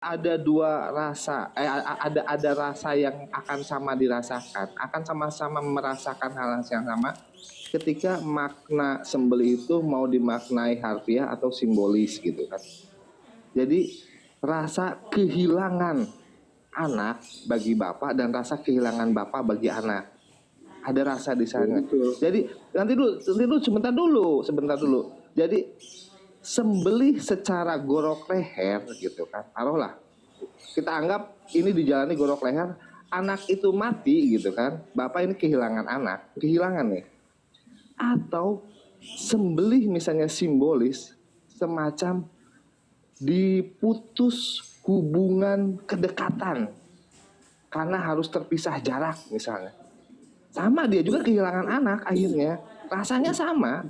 ada dua rasa, ada rasa yang akan sama dirasakan, akan sama-sama merasakan hal yang sama ketika makna sembelih itu mau dimaknai harfiah atau simbolis gitu kan. Jadi rasa kehilangan anak bagi bapak dan rasa kehilangan bapak bagi anak, ada rasa di sana. Jadi nanti dulu sebentar dulu. Jadi sembelih secara gorok leher gitu kan, taruhlah kita anggap ini dijalani gorok leher, anak itu mati gitu kan, bapak ini kehilangan anak, kehilangan nih. Atau sembelih misalnya simbolis semacam diputus hubungan kedekatan karena harus terpisah jarak misalnya, sama dia juga kehilangan anak, akhirnya rasanya sama.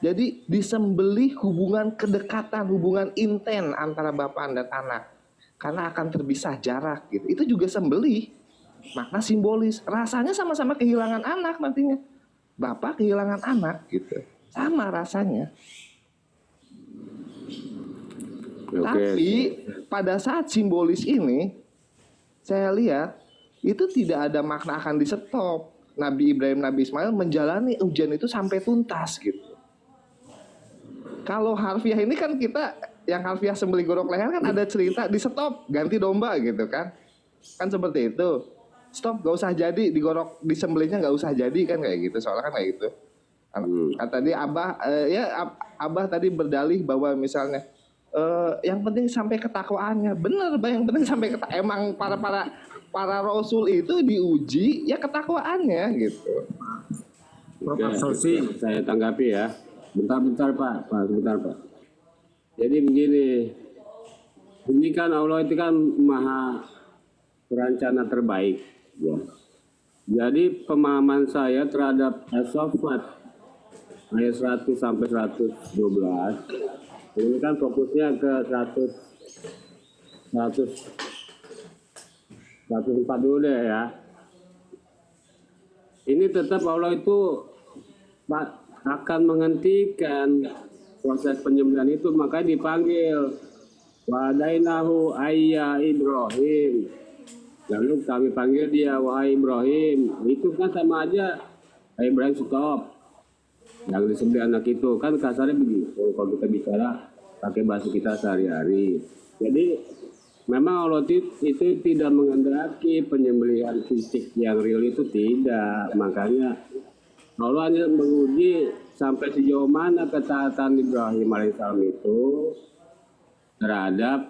Jadi disembelih hubungan kedekatan, hubungan inten antara bapak dan anak karena akan terpisah jarak gitu. Itu juga sembelih, makna simbolis. Rasanya sama-sama kehilangan anak nantinya. Bapak kehilangan anak gitu. Sama rasanya. Tapi pada saat simbolis ini saya lihat itu tidak ada makna akan di-stop. Nabi Ibrahim, Nabi Ismail menjalani ujian itu sampai tuntas gitu. Kalau harfiah ini kan kita yang harfiah sembelih gorok leher kan ada cerita di stop ganti domba gitu kan seperti itu, stop gak usah jadi digorok disembelihnya gak usah jadi kan kayak gitu, soalnya kan kayak gitu. Tadi abah tadi berdalih bahwa misalnya yang penting sampai ketakwaannya, bener bah, yang penting sampai emang para rasul itu diuji ya ketakwaannya gitu. Profesor sih saya tanggapi ya. Bentar Pak. Jadi begini, ini kan Allah itu kan maha perencana terbaik. Ya. Jadi pemahaman saya terhadap As-Saffat ayat 100 sampai 112, ini kan fokusnya ke 104 dulu deh ya. Ini tetap Allah itu akan menghentikan proses penyembelihan itu, makanya dipanggil wadainahu ayya Ibrahim, lalu kami panggil dia wahai Ibrahim. Itu kan sama aja Ibrahim stop, yang disembelih anak itu kan kasarnya begitu kalau kita bicara pakai bahasa kita sehari-hari. Jadi memang Allah itu tidak menghendaki penyembelihan fisik yang real, itu tidak. Makanya Allah hanya menguji sampai sejauh mana ketaatan Ibrahim alaihissalam itu terhadap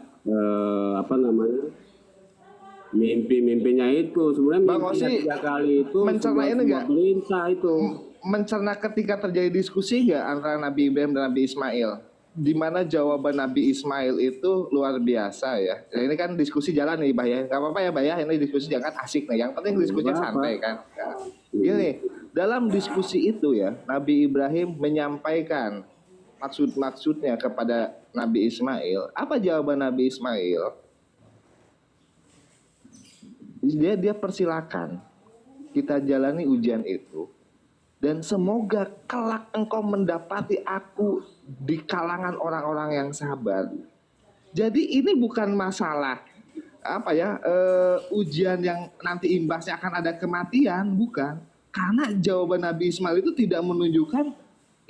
mimpi-mimpinya itu. Sebenarnya mimpinya 3 kali itu mencerna ini enggak? Perintah itu. Mencerna ketika terjadi diskusi enggak antara Nabi Ibrahim dan Nabi Ismail? Di mana jawaban Nabi Ismail itu luar biasa ya. Ini kan diskusi jalan nih, Bah ya. Enggak apa-apa ya, Bah ya. Ini diskusi jangan asik nih. Yang penting diskusinya santai kan. Gini, dalam diskusi itu ya, Nabi Ibrahim menyampaikan maksudnya kepada Nabi Ismail. Apa jawaban Nabi Ismail? Dia persilakan kita jalani ujian itu, dan semoga kelak engkau mendapati aku di kalangan orang-orang yang sabar. Jadi ini bukan masalah ujian yang nanti imbasnya akan ada kematian, bukan. Karena jawaban Nabi Ismail itu tidak menunjukkan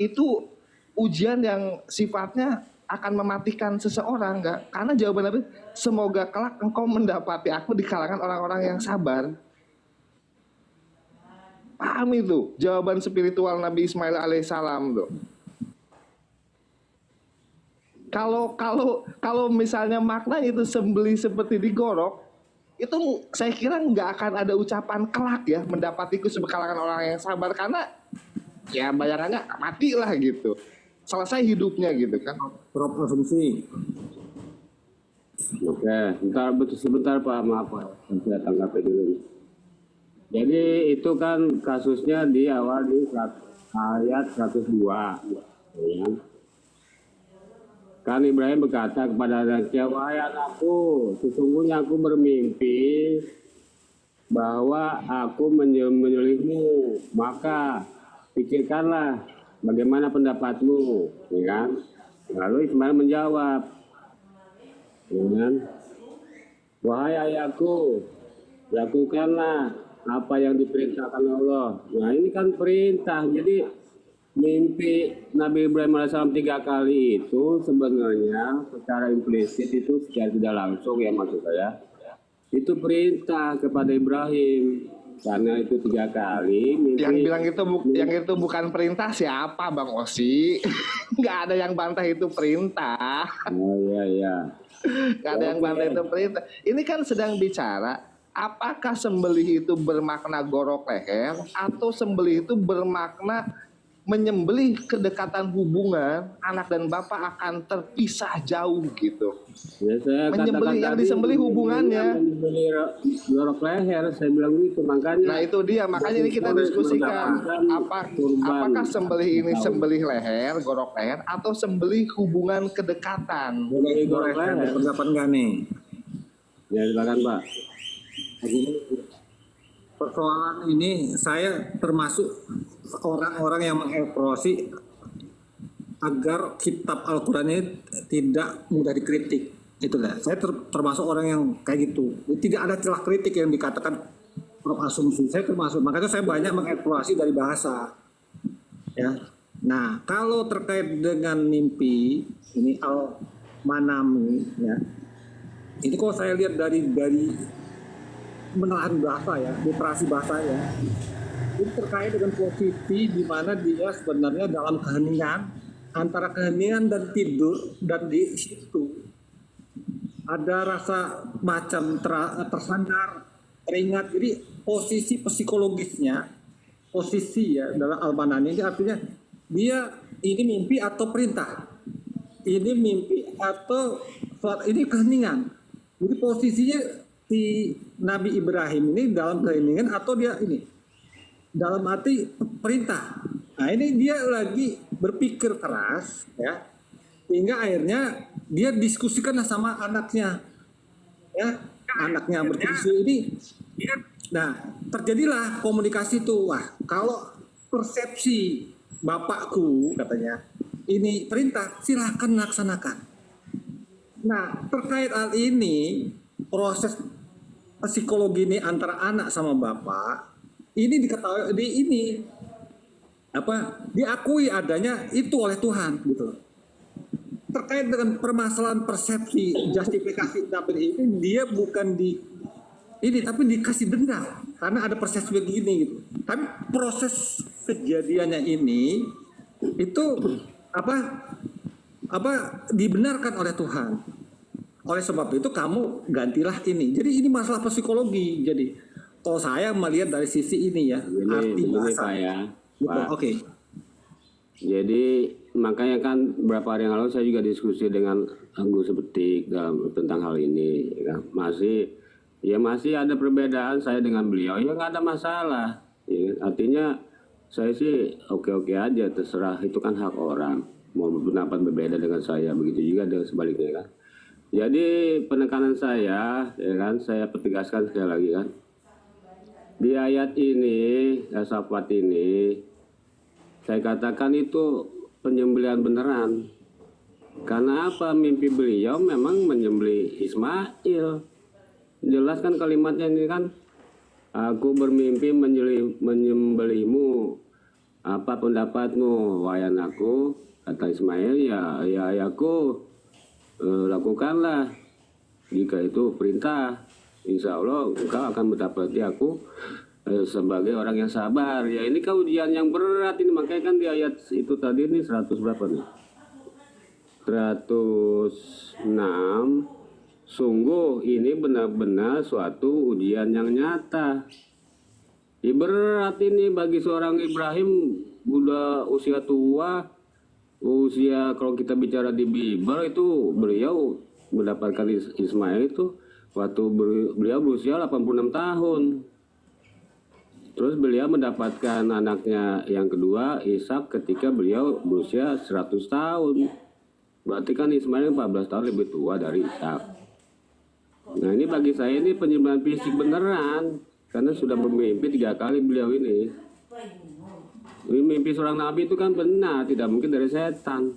itu ujian yang sifatnya akan mematikan seseorang, enggak. Karena jawaban Nabi, semoga kelak engkau mendapati aku di kalangan orang-orang yang sabar. Paham itu jawaban spiritual Nabi Ismail alaihissalam tuh. Kalau misalnya makna itu sembelih seperti digorok, itu saya kira nggak akan ada ucapan kelak ya mendapatiku sebekalangan orang yang sabar, karena ya bayangannya mati lah gitu, selesai hidupnya gitu kan. Prof asumsi. Oke, sebentar Pak, maaf Pak, saya tanggapi dulu. Jadi itu kan kasusnya di awal di ayat 102 ya. Kan Ibrahim berkata kepada anaknya, wahai anakku, sesungguhnya aku bermimpi bahwa aku menyembelihmu, maka pikirkanlah bagaimana pendapatmu, ya kan? Lalu Ismail menjawab, ya kan? Wahai ayahku, lakukanlah apa yang diperintahkan Allah. Nah ini kan perintah. Jadi mimpi Nabi Ibrahim alaihissalam 3 kali itu sebenarnya secara implisit itu secara tidak langsung ya maksud saya. Itu perintah kepada Ibrahim. Karena itu 3 kali mimpi. Yang itu bukan perintah siapa Bang Osi? Nggak ada yang bantah itu perintah. Oh iya iya. Nggak ada yang bantah itu perintah. Ini kan sedang bicara apakah sembelih itu bermakna gorok leher atau sembelih itu bermakna menyembelih kedekatan hubungan anak dan bapak akan terpisah jauh gitu. Ya, saya Menyembelih yang tadi, disembelih hubungannya. menyembelih gorok leher, saya bilang gitu makanya. Nah itu dia, makanya ini kita diskusikan apakah sembelih ini sembelih leher, gorok leher atau sembelih hubungan kedekatan. Sembelih gorok leher. Pendapat enggak nih? Ya silakan Pak. Jadi persoalan ini saya termasuk orang-orang yang mengevaluasi agar kitab Al-Quran ini tidak mudah dikritik. Itulah, saya termasuk orang yang kayak gitu. Tidak ada celah kritik yang dikatakan Prof asumsi. Saya termasuk, makanya saya banyak mengevaluasi dari bahasa. Ya. Nah, kalau terkait dengan mimpi ini al-manami, ya. Ini kalau saya lihat dari menahan bahasa ya, literasi bahasa ya. Ini terkait dengan posisi di mana dia sebenarnya dalam keheningan, antara keheningan dan tidur, dan di situ ada rasa macam tersandar, teringat. Jadi posisi psikologisnya, posisi ya dalam al-manami ini artinya dia ini mimpi atau perintah, ini mimpi atau ini keheningan. Jadi posisinya si Nabi Ibrahim ini dalam keheningan atau dia ini dalam arti perintah. Nah ini dia lagi berpikir keras ya, hingga akhirnya dia diskusikan sama anaknya ya, anaknya berdiskusi ini. Nah terjadilah komunikasi itu. Wah kalau persepsi bapakku katanya ini perintah, silahkan laksanakan. Nah terkait hal ini, proses psikologi ini antara anak sama bapak ini diketahui diakui adanya itu oleh Tuhan gitu. Terkait dengan permasalahan persepsi justifikasi Nabi ini, dia bukan tapi dikasih denda karena ada persepsi begini gitu. Tapi proses kejadiannya ini itu dibenarkan oleh Tuhan. Oleh sebab itu kamu gantilah ini. Jadi ini masalah psikologi. Jadi kalau saya melihat dari sisi ini ya, arti bahasa. Pak ya. Gitu, Pak. Oke. Jadi makanya kan beberapa hari yang lalu saya juga diskusi dengan Anggu Sepetik tentang hal ini. Ya, masih ada perbedaan saya dengan beliau. Ya nggak ada masalah. Ya, artinya saya sih oke-oke aja, terserah, itu kan hak orang. Mau berpendapat berbeda dengan saya, begitu juga dengan sebaliknya kan. Jadi penekanan saya, ya kan, saya pertegaskan sekali lagi kan. Di ayat ini, Safat ini, saya katakan itu penyembelihan beneran. Karena apa? Mimpi beliau memang menyembelih Ismail. Jelaskan kalimatnya ini kan, aku bermimpi menyembelihmu. Apa pendapatmu, wahai anakku? Kata Ismail, ya ayahku, lakukanlah. Jika itu perintah, insya Allah engkau akan mendapati aku sebagai orang yang sabar. Ya ini kan ujian yang berat ini, makanya kan di ayat itu tadi ini 100 berapa nih? 106. Sungguh ini benar-benar suatu ujian yang nyata. Berat ini bagi seorang Ibrahim, udah usia tua, usia kalau kita bicara di Bible itu beliau mendapatkan Ismail itu waktu beliau berusia 86 tahun. Terus beliau mendapatkan anaknya yang kedua, Ishak, ketika beliau berusia 100 tahun. Berarti kan Ismail 14 tahun lebih tua dari Ishak. Nah ini bagi saya ini penyembahan fisik beneran. Karena sudah bermimpi 3 kali beliau ini. Mimpi seorang nabi itu kan benar, tidak mungkin dari setan.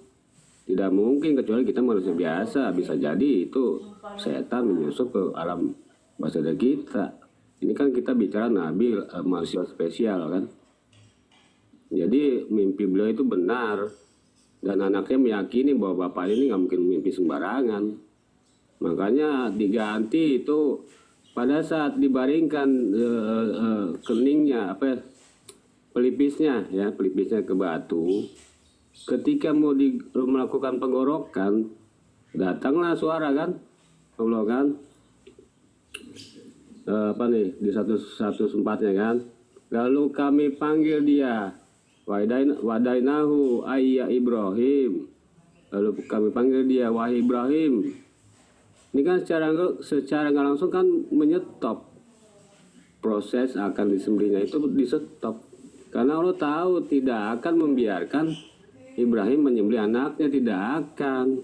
Tidak mungkin kecuali kita manusia biasa. Bisa jadi itu setan menyusup ke alam bawah sadar kita. Ini kan kita bicara nabi, manusia spesial kan. Jadi mimpi beliau itu benar. Dan anaknya meyakini bahwa bapak ini nggak mungkin mimpi sembarangan. Makanya diganti itu pada saat dibaringkan keningnya, pelipisnya ke batu. Ketika mau melakukan penggorokan, datanglah suara kan, Allah kan, di satu tempatnya kan. Lalu kami panggil dia, wadainahu ayya Ibrahim. Lalu kami panggil dia, wahai Ibrahim. Ini kan secara nggak langsung kan menyetop proses akan disembelihnya itu, di-stop. Karena Allah tahu tidak akan membiarkan Ibrahim menyembelih anaknya, tidak akan.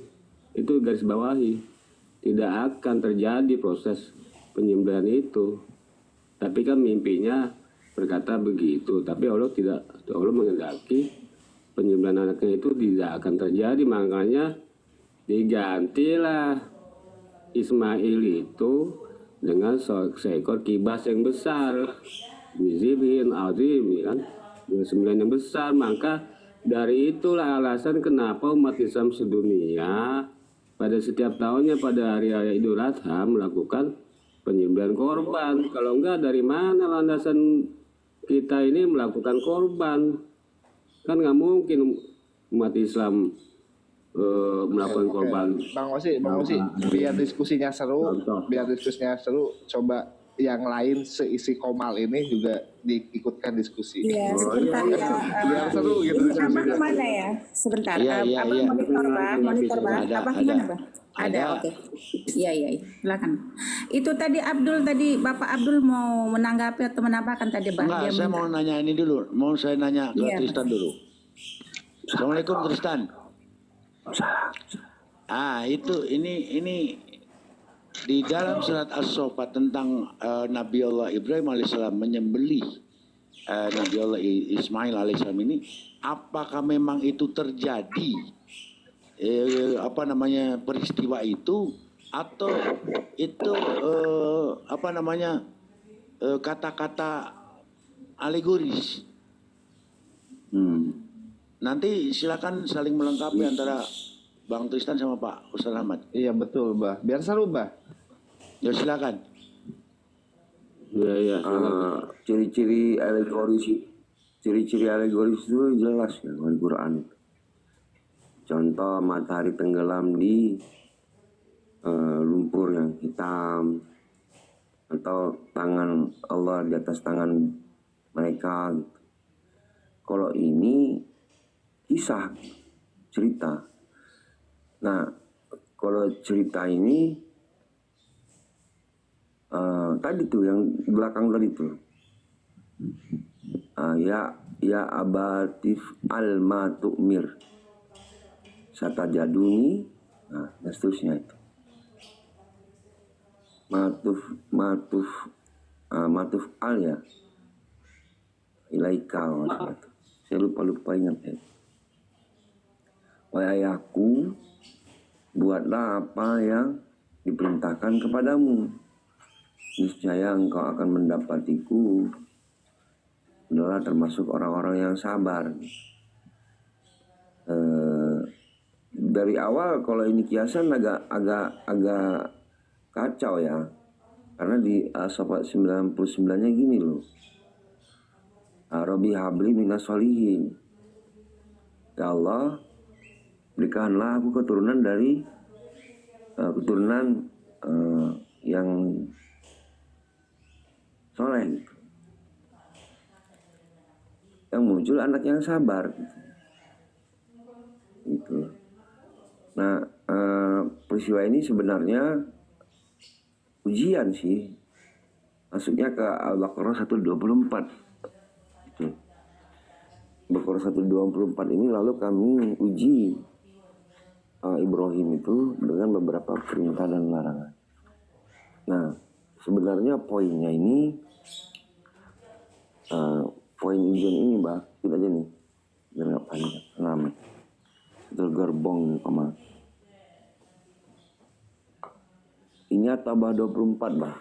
Itu garis bawahi. Tidak akan terjadi proses penyembelihan itu. Tapi kan mimpinya berkata begitu. Tapi Allah tidak, Allah menghendaki penyembelihan anaknya itu tidak akan terjadi. Makanya digantilah Ismail itu dengan seekor kibas yang besar, bizibin azim, ya kan, dengan sembilan yang besar. Maka dari itulah alasan kenapa umat Islam sedunia pada setiap tahunnya pada hari raya Idul Adha melakukan penyembelihan korban. Kalau enggak, dari mana landasan kita ini melakukan korban? Kan nggak mungkin umat Islam melakukan korban. Bang Osi, biar diskusinya seru, coba yang lain seisi Komal ini juga diikutkan diskusi. Iya, sebentar ya. Biar seru gitu Abang diskusinya. kemana ya? Sebentar. Iya, Abang iya. monitor bang. Ada, Abang ada. gimana bang? Ada. Oke. Iya. Silakan. Itu tadi Bapak Abdul mau menanggapi atau menambahkan tadi bang? Enggak, saya mau nanya ini dulu. Mau saya nanya ke Iya, Tristan dulu. Assalamualaikum Tristan. Ini di dalam surat As-Saffat tentang Nabi Allah Ibrahim alaihissalam menyembelih Nabi Allah Ismail alaihissalam ini, apakah memang itu terjadi peristiwa itu, atau itu kata-kata alegoris? Nanti silakan saling melengkapi antara Bang Tristan sama Pak Ustaz Ahmad. Iya betul, Bah. Biar seru, Bah. Ya silakan. Iya. Ciri-ciri alegoris itu jelas ya di Quran. Contoh matahari tenggelam di lumpur yang hitam, atau tangan Allah di atas tangan mereka. Kalau ini kisah, cerita. Nah, kalau cerita ini tadi tuh yang belakang tadi tuh, ya abatif alma tu'mir satajaduni, dan seterusnya itu. Matuf al ya ilaika, saya lupa ingat ya. Wahai ayahku, buatlah apa yang diperintahkan kepadamu, niscaya engkau akan mendapatiku adalah termasuk orang-orang yang sabar. Dari awal kalau ini kiasan agak kacau ya, karena di As-Saffat 99-nya gini loh, Rabbi habli minas solihin, ya Allah, berikanlah aku keturunan dari yang soleh, gitu. Yang muncul anak yang sabar, gitu. Nah, peristiwa ini sebenarnya ujian sih, masuknya ke Al-Baqarah 124. Gitu. Baqarah 124 ini lalu kami uji Ibrahim itu dengan beberapa perintah dan larangan. Nah, sebenarnya poinnya ini, poin ujian ini, Mbak, kita aja nih, biar nggak panjang lama. tergerbong sama. Ingat Tabah 24 bah.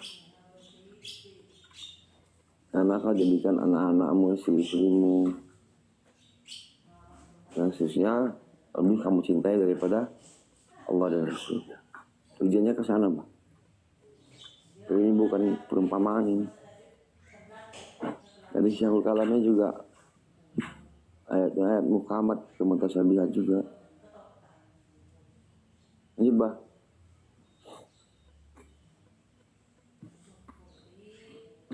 Karena kau jadikan anak-anakmu istri-istrimu yang khususnya lebih kamu cintai daripada Allah dan Rasulnya. Tujuannya ke sana bah. Ini bukan perumpamaan ini. Dari Syekhul Kalamnya juga ayat-ayat Muhammad ke mutasabihat juga. Ini bah.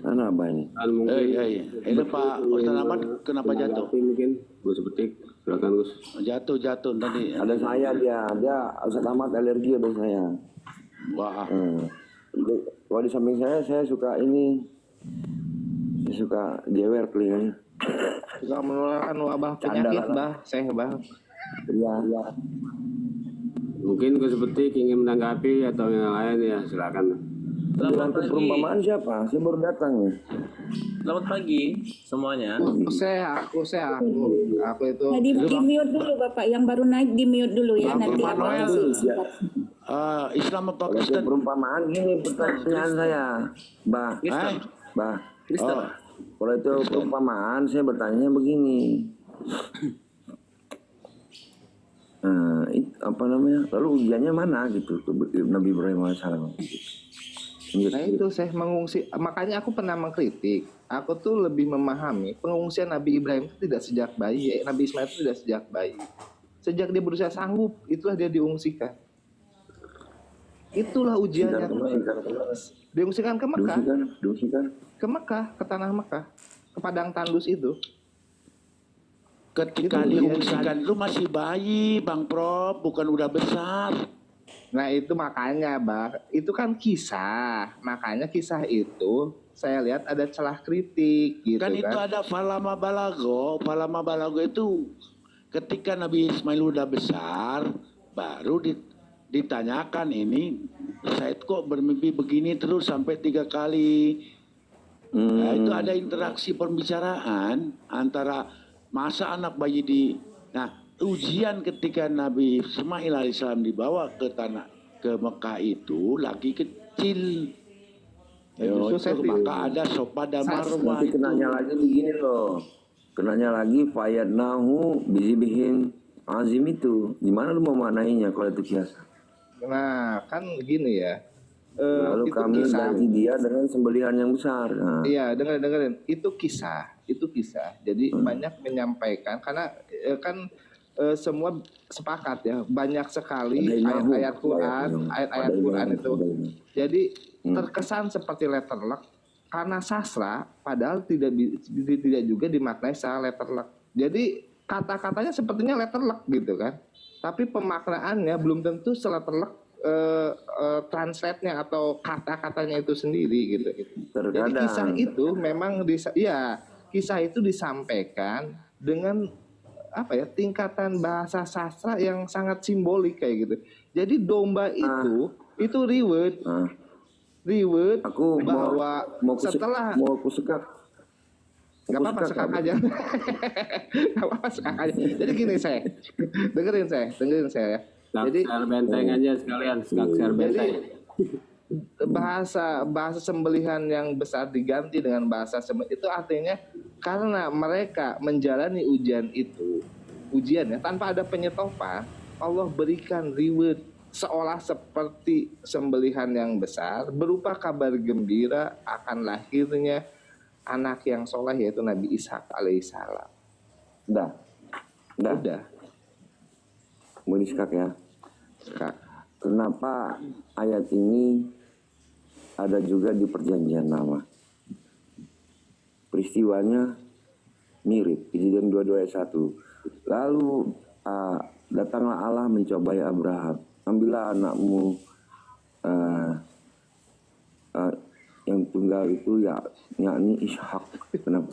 Mana abah ini? Ini Pak Ustaz Ahmad kenapa jatuh? Mungkin Gus Petik, silakan Gus. Jatuh tadi. Ada saya dia Ustaz Ahmad alergi ada saya. Wah, Kalau di samping saya suka ini, saya suka jewer telinganya. Suka menularkan wabah penyakit, bah. Saya, bah. Iya. Mungkin Gus Petik ingin menanggapi atau yang lain ya silakan. Dengan perumpamaan siapa? Saya baru datang nih. Selamat pagi semuanya. Aku itu. Tadi di mute dulu Bapak, yang baru naik di mute dulu ya, nanti Manuel. singkat. Islam apa Kalau itu Kristen? perumpamaan gini pertanyaan saya, Bah. Bah. Kristen. Kalau itu perumpamaan saya bertanya begini. Apa namanya? Lalu ujiannya mana gitu Nabi Ibrahim alaihissalam? Nah itu saya mengungsi, makanya aku pernah mengkritik. Aku tuh lebih memahami pengungsian Nabi Ibrahim itu tidak sejak bayi, Nabi Ismail itu tidak sejak bayi. Sejak dia berusaha sanggup, itulah dia diungsikan. Itulah ujiannya. Diungsikan ke Mekah. Ke Mekah, ke tanah Mekah, ke padang tandus itu. Ketika diungsikan itu masih bayi, Bang Prof, bukan udah besar. Nah itu makanya Bang, itu kan kisah. Makanya kisah itu saya lihat ada celah kritik gitu kan. Itu ada falama balago itu ketika Nabi Ismail udah besar baru ditanyakan ini Said kok bermimpi begini terus sampai 3 kali. Nah, itu ada interaksi pembicaraan antara masa anak bayi ujian ketika Nabi Ismail alaihissalam dibawa ke Mekah itu lagi kecil. Maka ada Sofa dan Marwah. Nanti kenanya lagi begini loh. Kenanya lagi fayadnahu bizibihin azim itu. Gimana lu mau maknainya kalau itu kiasan? Nah kan gini ya. Lalu itu kami kisah. ganti dia dengan sembelihan yang besar. Nah. Iya, dengerin. Itu kisah. Jadi banyak menyampaikan karena kan semua sepakat ya, banyak sekali ayat-ayat Quran itu. Jadi terkesan seperti letterlock karena sastra, padahal tidak juga dimaknai secara letterlock. Jadi kata-katanya sepertinya letterlock gitu kan, tapi pemaknaannya belum tentu letterlock translate-nya atau kata-katanya itu sendiri gitu. Jadi kisah itu memang kisah itu disampaikan dengan tingkatan bahasa sastra yang sangat simbolik kayak gitu. Jadi domba itu reward. Aku bahwa setelah mau aku sekak. Gak apa-apa sekak aja. Gak apa-apa sekak aja. Jadi gini saya, dengerin saya ya. Jadi share benteng aja sekalian, share benteng. Bahasa sembelihan yang besar diganti dengan bahasa itu artinya karena mereka menjalani ujiannya tanpa ada penyetopan, Allah berikan reward seolah seperti sembelihan yang besar berupa kabar gembira akan lahirnya anak yang soleh yaitu Nabi Ishak alaihissalam. Udah. Mau disekak ya. Kenapa ayat ini ada juga di perjanjian lama? Peristiwanya mirip, Kejadian 22 ayat 1. Lalu datanglah Allah mencobai Abraham. Ambillah anakmu yang tunggal itu yakni Ishak. Kenapa?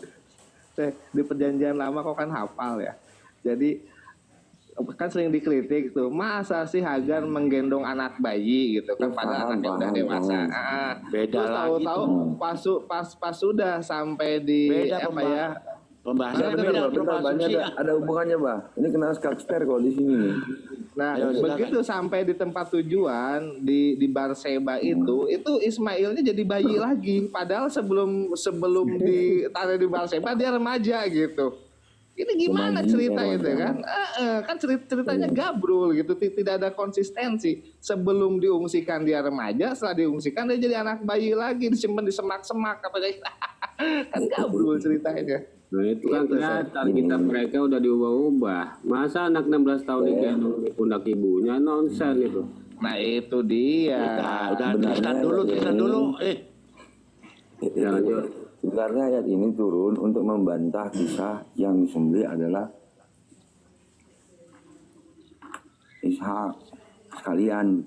Di perjanjian lama kok kan hafal ya. Jadi kan sering dikritik tuh, masa sih Hagar menggendong anak bayi gitu kan, padahal anaknya udah dewasa. Beda terus lagi tahu-tahu pas sudah sampai di Pembahasannya Bentar, beda, Bah. bro, Bentar, Bah. Ini asumsi ya. ada hubungannya, Bah. Ini kena skakster kalau di sini nih. Nah, Ayo, silakan. begitu sampai di tempat tujuan di Barseba itu Ismailnya jadi bayi lagi. Padahal sebelum ditaruh di Barseba dia remaja gitu. Ini gimana Remaja, cerita itu remaja. kan? Kan ceritanya gabrul gitu, tidak ada konsistensi. Sebelum diungsikan dia remaja, setelah diungsikan dia jadi anak bayi lagi, disimpan di semak-semak apa kan gabrul ceritanya. Nah itu kan Gitu, kelihatan kita mereka udah diubah-ubah. Masa anak 16 tahun digendong di pundak ibunya, nonsen itu. Nah itu dia. Udah Sebenarnya Tristan dulu. Ya lanjut. Sebenarnya ayat ini turun untuk membantah kisah yang disembelih adalah Ishak sekalian.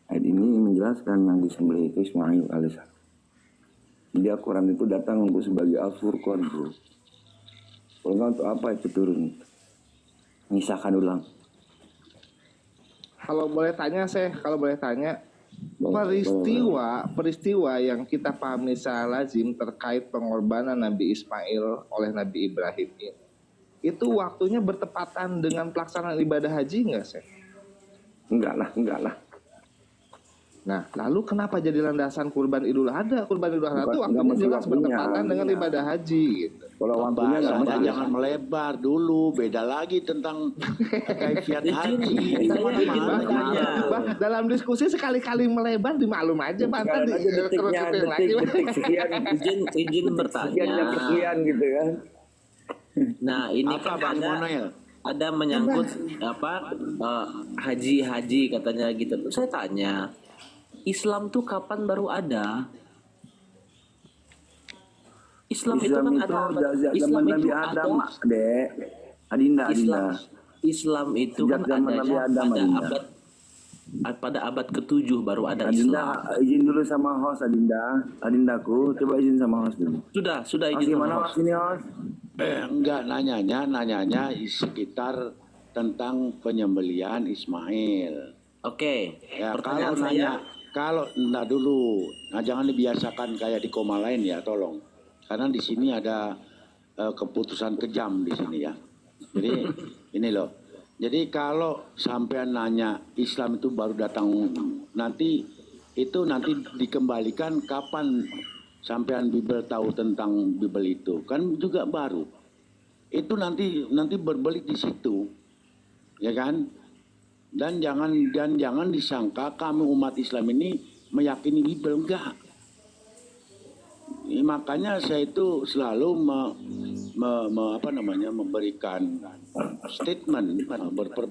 Ayat ini menjelaskan yang disembelih itu Ismail alaihissalam. Jadi Al-Quran itu datang untuk sebagai Al-Furqan, bro. Kalau nggak untuk apa itu turun? Mengisahkan ulang. Kalau boleh tanya, peristiwa yang kita pahami secara lazim terkait pengorbanan Nabi Ismail oleh Nabi Ibrahim ini, itu waktunya bertepatan dengan pelaksanaan ibadah haji nggak, Syekh? Enggak lah. Nah, lalu kenapa jadi landasan kurban Idul Adha? Kurban Idul Adha itu Bukan, waktunya nggak mesti jelas waktunya. bertepatan dengan ibadah haji gitu. Kalau waktunya nggak Pembahasannya mesti. jangan melebar dulu, beda lagi tentang kaifiat haji. Dalam diskusi sekali-kali melebar dimaklum aja, Pak. Sekarang aja detiknya, detik sekian, Izin sekian yang bertanya. sekian gitu kan. Nah, ini Apa, kan Bang Monoel? ada menyangkut haji katanya gitu. Saya tanya, Islam tuh kapan baru ada? Islam itu kan ada zaman Nabi Adam, Dek. Adinda. Islam itu Sejak kan zaman Nabi adanya Adam, Adinda. pada abad ke-7 baru ada Adinda, Islam. izin dulu sama host Adinda. Adindaku, coba izin sama host dulu. Sudah Host izin gimana sama host ini host? Enggak, nanyanya sekitar tentang penyembelihan Ismail. Oke, Ya, pertanyaan kalau saya, enggak dulu. Nah, jangan dibiasakan kayak di koma lain ya, tolong. Karena di sini ada keputusan kejam di sini ya. Jadi ini loh. Jadi kalau sampean nanya Islam itu baru datang nanti dikembalikan kapan sampean Bible tahu tentang Bible itu? Kan juga baru. Itu nanti berbelit di situ. Ya kan? Dan jangan disangka kami umat Islam ini meyakini Bible, enggak. Makanya saya itu selalu memberikan statement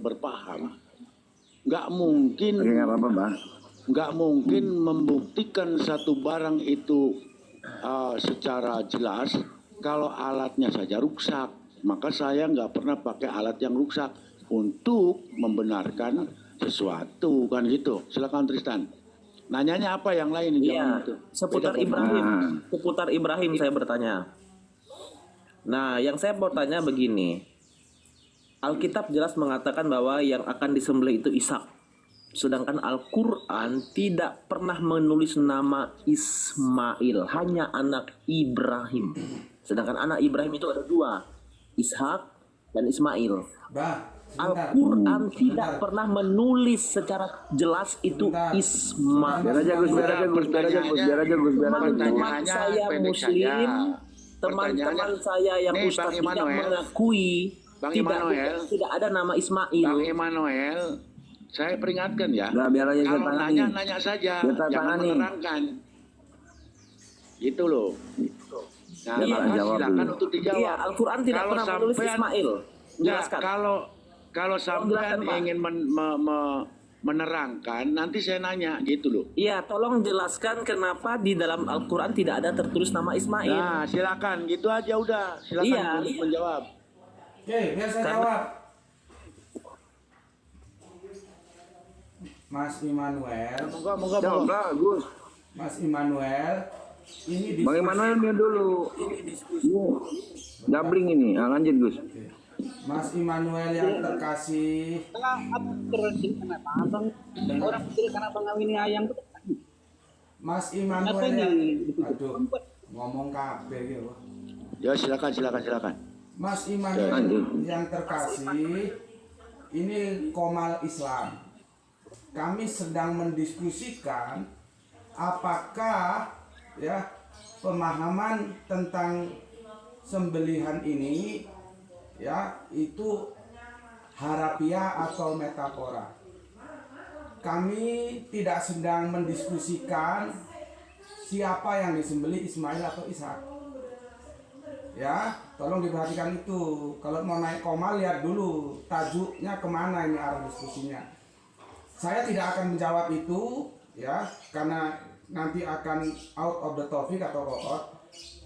berpaham. Nggak mungkin, Oke, nggak apa-apa, Bang. nggak mungkin membuktikan satu barang itu secara jelas kalau alatnya saja rusak. Maka saya nggak pernah pakai alat yang rusak untuk membenarkan sesuatu, kan gitu. Silakan Tristan. Nanyanya apa yang lain? iya, Jangan itu. seputar Beda Ibrahim, Ah. seputar Ibrahim saya bertanya. Nah, yang saya mau tanya begini, Alkitab jelas mengatakan bahwa yang akan disembelih itu Ishak. Sedangkan Al-Quran tidak pernah menulis nama Ismail, hanya anak Ibrahim. Sedangkan anak Ibrahim itu ada dua, Ishak dan Ismail. Al-Quran tidak pernah menulis secara jelas itu Ismail. Biar aja Gus. Teman-teman saya pendek Muslim, saja. teman-teman saya yang Nih, Ustaz Bang tidak Immanuel. mengakui Bang tidak Immanuel. tidak ada nama Ismail. Bang Immanuel, saya peringatkan ya. Nah, biar aja saya Kalau tangani. nanya saja, Biar saya jangan tangani. menerangkan. Gitu loh. Nah, Iya, maka jawab silakan dulu. untuk dijawab. Iya, Al-Quran tidak Kalau pernah menulis sampean- Ismail. Ya, Jelaskan. kalau sampean jelaskan, Pak. ingin menerangkan, nanti saya nanya gitu loh. Iya, tolong jelaskan kenapa di dalam Al-Quran tidak ada tertulis nama Ismail. Nah, silakan, gitu aja udah. Silakan Iya, untuk iya. menjawab. Oke, biar saya Karena- jawab. Mas Immanuel, Moga. Jawab lah, Gus. Mas Immanuel, ini Bang Immanuel biar dulu. Dabling ini. Ah, lanjut, Gus. Mas Immanuel yang terkasih. Mas Immanuel yang, aduh, ngomong kabeh gitu. Ya silakan. Mas Immanuel yang terkasih, ini Komal Islam. Kami sedang mendiskusikan apakah ya pemahaman tentang sembelihan ini ya itu harafiah atau metafora. Kami tidak sedang mendiskusikan siapa yang disembelih, Ismail atau Ishak. Ya, tolong diperhatikan itu. Kalau mau naik koma lihat dulu tajuknya kemana ini arah diskusinya. Saya tidak akan menjawab itu ya, karena nanti akan out of the topic atau out.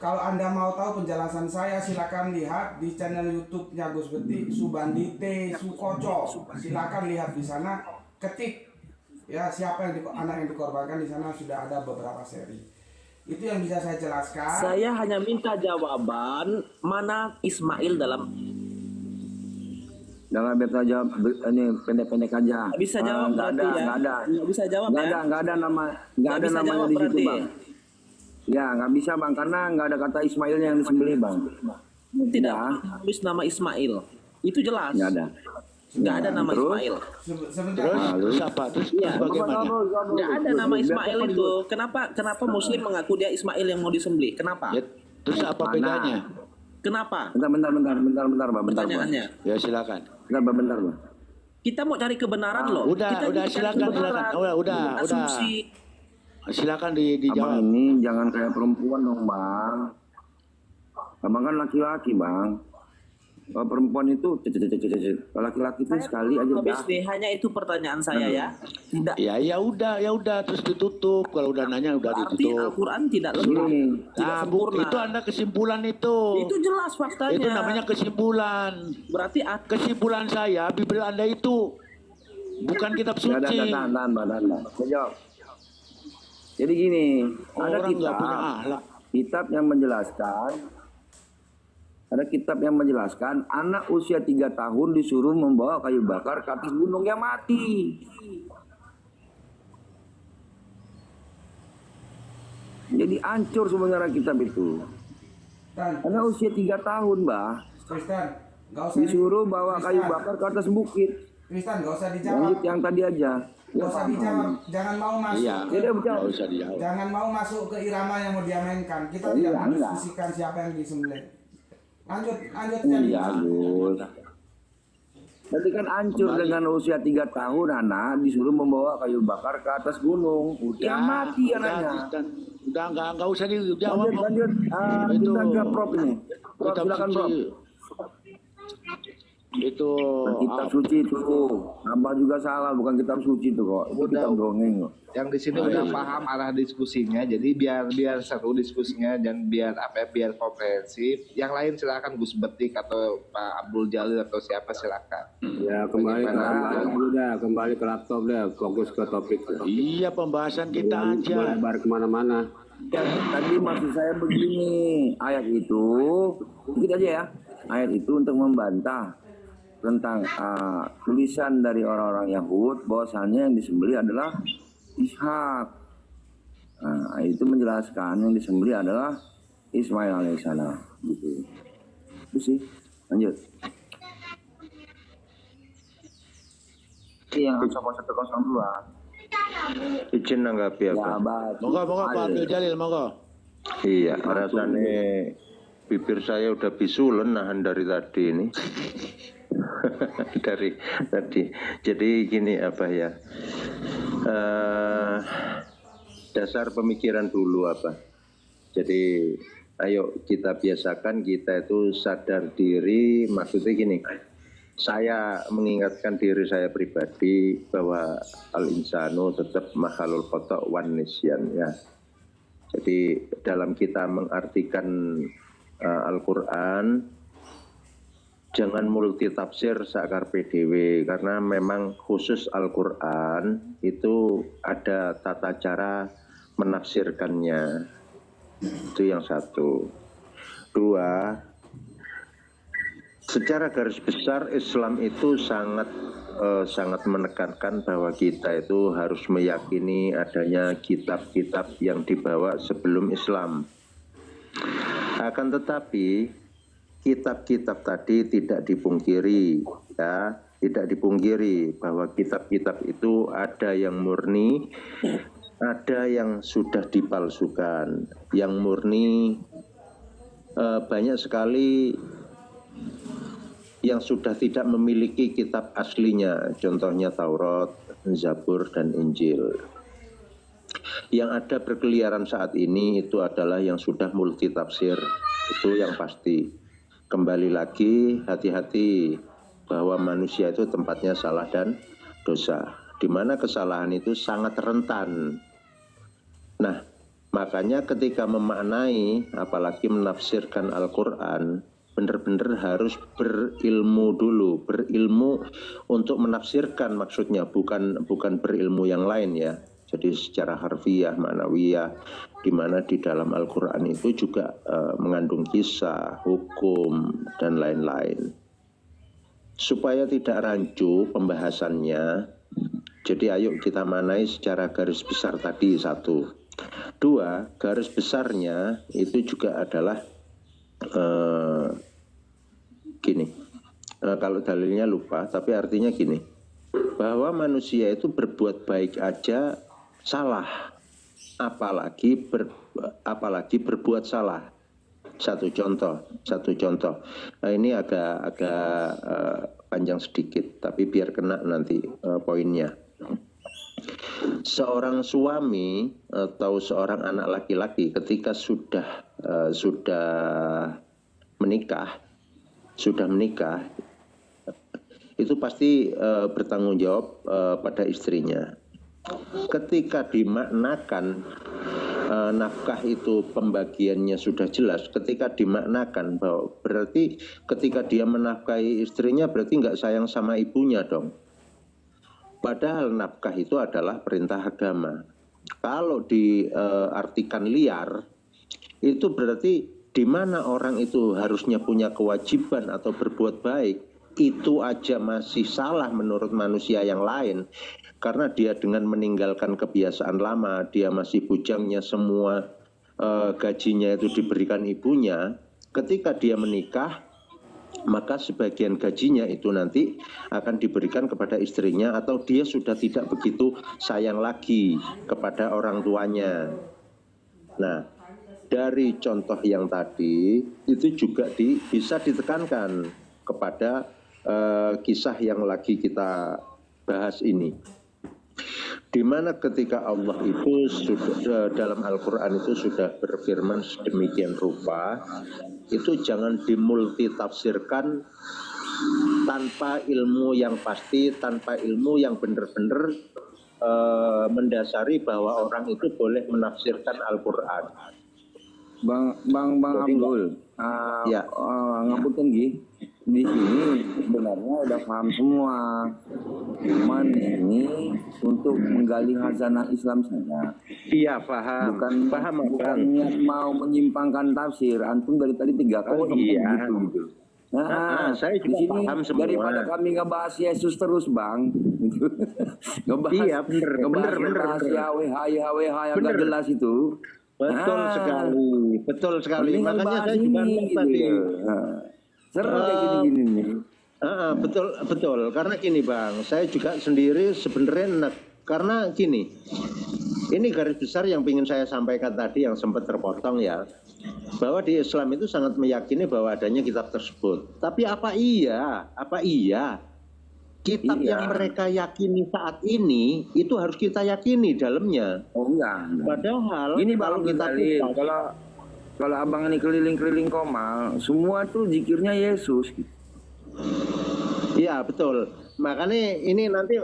Kalau Anda mau tahu penjelasan saya, silakan lihat di channel YouTube-nya Gus Beti, Subandite Sukoco. Silakan lihat di sana, ketik ya siapa yang anak yang dikorbankan, di sana sudah ada beberapa seri. Itu yang bisa saya jelaskan. Saya hanya minta jawaban mana Ismail dalam. Jangan biasa jawab ini pendek-pendek aja. Nggak bisa jawab Nggak berarti ada, ya. nggak ada. Nggak bisa jawab ya. Nggak ada nama, nggak Nggak ada bisa namanya jawab di situ berarti. bang. Ya nggak bisa bang, karena nggak ada kata Ismailnya yang disembelih bang. Tidak Ya. tulis nama Ismail. Itu jelas. Nggak ada. Nggak ada nama Terus? Ismail. Sebentar. Terus apa? Terus Iya. bagaimana? Nggak ada nama Ismail itu. Kenapa Muslim mengaku dia Ismail yang mau disembelih? Kenapa? Ya, terus apa Mana? bedanya? Kenapa? Bentar bang. Pertanyaannya. Ya silakan. Bentar bang. Kita mau cari kebenaran loh. Udah, Kita cari silakan. kebenaran. Udah. Asumsi. Silakan Abang dijawab. ini jangan kayak perempuan dong bang. Abang kan laki-laki bang. Kalau perempuan itu kalau laki-laki itu sekali aja Habis udah. nih, hanya itu pertanyaan saya ya. Tidak. Ya udah terus ditutup. Kalau udah nanya udah Berarti ditutup. Al-Quran tidak lengkap. Ini Tidak Nah, sempurna. itu Anda kesimpulan itu. Itu jelas faktanya. Itu namanya kesimpulan. Berarti Kesimpulan saya, Bibel Anda itu bukan kitab nggak ada suci. tahan. Saya jawab. Jadi gini, ada Orang nggak punya kitab akhlak. kitab yang menjelaskan anak usia 3 tahun disuruh membawa kayu bakar ke atas gunung yang mati. Jadi hancur sebenarnya kitab itu. Dan Anak usia 3 tahun, Mbah, Tristan, nggak usah disuruh bawa kayu Tristan, bakar ke atas bukit. Tristan, nggak usah dijawab. Lanjut yang tadi aja. Nggak usah dijawab. Jangan mau masuk. Iya. ke- Tidak Nggak berjawab. usah dijawab. Jangan mau masuk ke irama yang mau dia mainkan. Kita Iya, tidak enggak. mendiskusikan siapa yang disembelih. Lanjut Iya, Gus. Berarti kan hancur dengan usia 3 tahun anak disuruh membawa kayu bakar ke atas gunung. Udah mati anaknya. Udah nggak usah dijawab. Lanjut. Itu Kita ke Prof ini. Prof, kitab silakan Prof. suci. Itu Kitab suci itu. Abah juga salah, bukan kitab suci itu kok. Itu kitab dongeng kok. Yang di sini udah paham arah diskusinya, jadi biar seru diskusinya dan biar komprehensif. Yang lain silakan Gus Betik atau Pak Abdul Jalil atau siapa silakan. Ya kembali ke laptop udah, kembali ke laptop deh, fokus ke topik. Iya, pembahasan kita aja. Melebar kemana-mana. Ya, tadi maksud saya begini, ayat itu, sedikit aja ya. Ayat itu untuk membantah tentang tulisan dari orang-orang Yahud bahwasannya yang disembelih adalah Ishak. Nah, itu menjelaskan yang disembelih adalah Ismail alaihissalam. Gitu. Itu sih. Lanjut. Yang 102. Izin nanggapi apa? Monggo Pak Abdul Jalil, monggo. Iya, rasanya bibir saya udah bisulen nahan dari tadi ini. Dari tadi. Jadi gini apa ya? Dasar pemikiran dulu apa? Jadi ayo kita biasakan kita itu sadar diri, maksudnya gini. Saya mengingatkan diri saya pribadi bahwa al-insanu tetap mahalul khata' wan nisyan ya. Jadi dalam kita mengartikan Al-Quran jangan multi tafsir sakar PDW, karena memang khusus Al-Quran itu ada tata cara menafsirkannya. Itu yang satu. Dua, secara garis besar Islam itu sangat menekankan bahwa kita itu harus meyakini adanya kitab-kitab yang dibawa sebelum Islam. Akan tetapi kitab-kitab tadi tidak dipungkiri, ya, tidak dipungkiri bahwa kitab-kitab itu ada yang murni, ada yang sudah dipalsukan. Yang murni banyak sekali yang sudah tidak memiliki kitab aslinya, contohnya Taurat, Zabur, dan Injil. Yang ada berkeliaran saat ini itu adalah yang sudah multitafsir, itu yang pasti. Kembali lagi, hati-hati bahwa manusia itu tempatnya salah dan dosa, di mana kesalahan itu sangat rentan. Nah, makanya ketika memaknai, apalagi menafsirkan Al-Quran, benar-benar harus berilmu dulu, berilmu untuk menafsirkan, maksudnya bukan berilmu yang lain ya. Jadi secara harfiah, ma'nawiyah, di mana di dalam Al-Quran itu juga mengandung kisah, hukum, dan lain-lain. Supaya tidak rancu pembahasannya, jadi ayo kita manai secara garis besar tadi, satu. Dua, garis besarnya itu juga adalah gini, kalau dalilnya lupa, tapi artinya gini, bahwa manusia itu berbuat baik aja salah, apalagi berbuat salah. Satu contoh. Nah, ini agak panjang sedikit, tapi biar kena nanti poinnya. Seorang suami atau seorang anak laki-laki ketika sudah menikah, itu pasti bertanggung jawab pada istrinya. Ketika dimaknakan nafkah itu pembagiannya sudah jelas, ketika dimaknakan bahwa berarti ketika dia menafkahi istrinya berarti nggak sayang sama ibunya dong. Padahal nafkah itu adalah perintah agama. Kalau diartikan liar, itu berarti di mana orang itu harusnya punya kewajiban atau berbuat baik, itu aja masih salah menurut manusia yang lain. Karena dia dengan meninggalkan kebiasaan lama, dia masih bujangnya semua gajinya itu diberikan ibunya. Ketika dia menikah, maka sebagian gajinya itu nanti akan diberikan kepada istrinya, atau dia sudah tidak begitu sayang lagi kepada orang tuanya. Nah, dari contoh yang tadi itu juga bisa ditekankan kepada kisah yang lagi kita bahas ini, di mana ketika Allah itu sudah dalam Al-Quran itu sudah berfirman sedemikian rupa, itu jangan dimultitafsirkan tanpa ilmu yang pasti, tanpa ilmu yang benar-benar mendasari bahwa orang itu boleh menafsirkan Al-Quran. Bang Abdul, ya. ngapunten Gi, di sini sebenarnya udah paham semua, cuman ini untuk menggali khazanah Islam saja. Iya, paham. Bukan niat mau menyimpangkan tafsir. Antum dari tadi 3 kali Oh iya. gitu. Nah, saya juga di sini paham semua. daripada kami ngebahas Yesus terus, Bang. ngebahas, Iya, bener. Yahweh yang gak jelas itu. Betul sekali. Makanya saya juga gitu tadi. Seru kayak gini-gini nih. Betul. Karena gini Bang, saya juga sendiri sebenarnya karena gini, ini garis besar yang ingin saya sampaikan tadi yang sempat terpotong ya, bahwa di Islam itu sangat meyakini bahwa adanya kitab tersebut. Tapi apa iya kitab yang mereka yakini saat ini itu harus kita yakini dalamnya? Oh enggak. Padahal ini kalau kita kalau abang ini keliling-keliling Komal, semua tuh zikirnya Yesus. Iya betul. Makanya ini nanti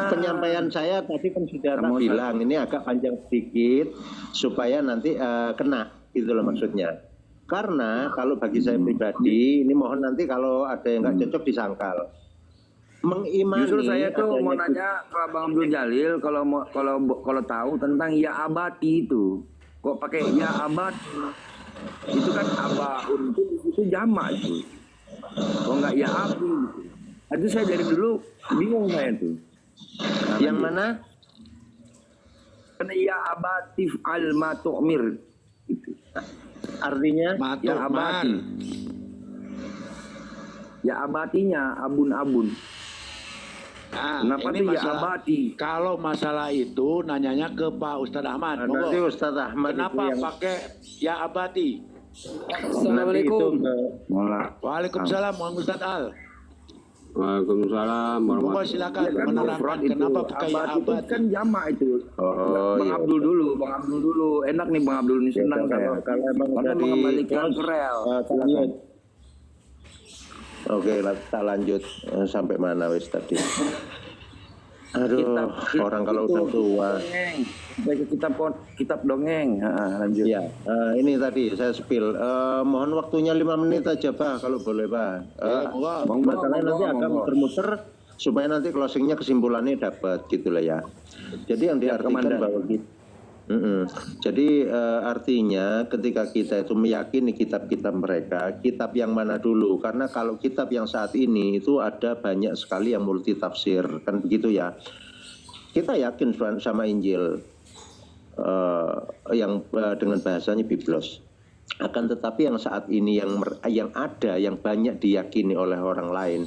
penyampaian saya tadi kan sudah bilang ini agak panjang sedikit supaya nanti kena gitu loh maksudnya. Karena kalau bagi saya pribadi ini mohon nanti kalau ada yang nggak cocok disangkal. Mengimani. Justru saya tuh mau nanya ke Abang Abdul Jalil kalau tahu tentang ya abati itu. Kok pakai ya abad? Itu kan abaun itu jamak itu. Kok enggak ya abu gitu. Itu saya dari dulu bingung saya tuh. Yang mana? Karena ya abatif al matu'mir gitu. Artinya Matur, Ya abadi. Ya abadinya abun-abun. Kenapa ini tuh ya masalah, abadi? kalau masalah itu nanyanya ke Pak Ustadz Ahmad. Monggo. nanti Ustadz Ahmad Kenapa itu yang pakai ya abadi? Assalamualaikum. Malah. Waalaikumsalam, Muhammad Ustadz Al. Waalaikumsalam Monggo warahmatullahi silakan Kan menerangkan mufrad itu, kenapa pakai ya abadi itu abadi. kan jamak itu. Oh, Bang iya. Abdul dulu, Bang Abdul dulu. Enak nih Bang Abdul ini Ya, senang saya. kalau emang Karena udah mengembalikan ke rel. silakan. Oke, kita lanjut sampai mana wis tadi? Aduh, orang kalau udah tua. Dongeng. Baik kitab dongeng. Lanjut. Ya, ini tadi saya spill. Mohon waktunya 5 menit aja Pak, kalau boleh Pak. Masalahnya nanti akan muter-muter supaya nanti closingnya kesimpulannya dapat gitu lah ya. Jadi yang diartikan bahwa kita jadi artinya ketika kita itu meyakini kitab-kitab mereka, kitab yang mana dulu? Karena kalau kitab yang saat ini itu ada banyak sekali yang multi tafsir, kan begitu ya. Kita yakin sama Injil yang dengan bahasanya Biblos. Akan tetapi yang saat ini yang ada yang banyak diyakini oleh orang lain,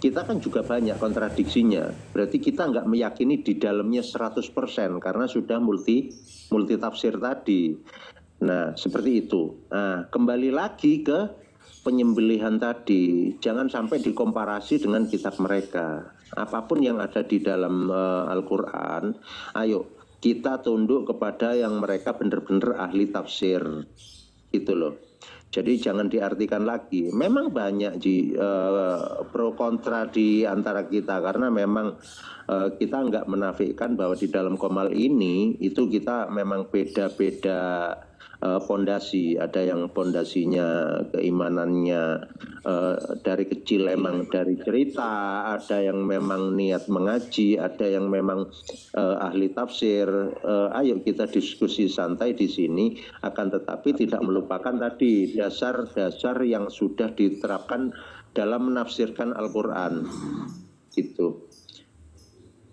kita kan juga banyak kontradiksinya. Berarti kita nggak meyakini di dalamnya 100% karena sudah multi tafsir tadi. Nah, seperti itu. Nah, kembali lagi ke penyembelihan tadi. Jangan sampai dikomparasi dengan kitab mereka. Apapun yang ada di dalam Al-Quran, ayo kita tunduk kepada yang mereka benar-benar ahli tafsir. Gitu loh. Jadi jangan diartikan lagi. Memang banyak pro kontra di antara kita karena memang kita nggak menafikan bahwa di dalam Qomal ini itu kita memang beda-beda pondasi. Ada yang pondasinya keimanannya dari kecil emang dari cerita, ada yang memang niat mengaji, ada yang memang ahli tafsir. Ayo kita diskusi santai di sini, akan tetapi tidak melupakan tadi dasar-dasar yang sudah diterapkan dalam menafsirkan Al-Quran. Gitu.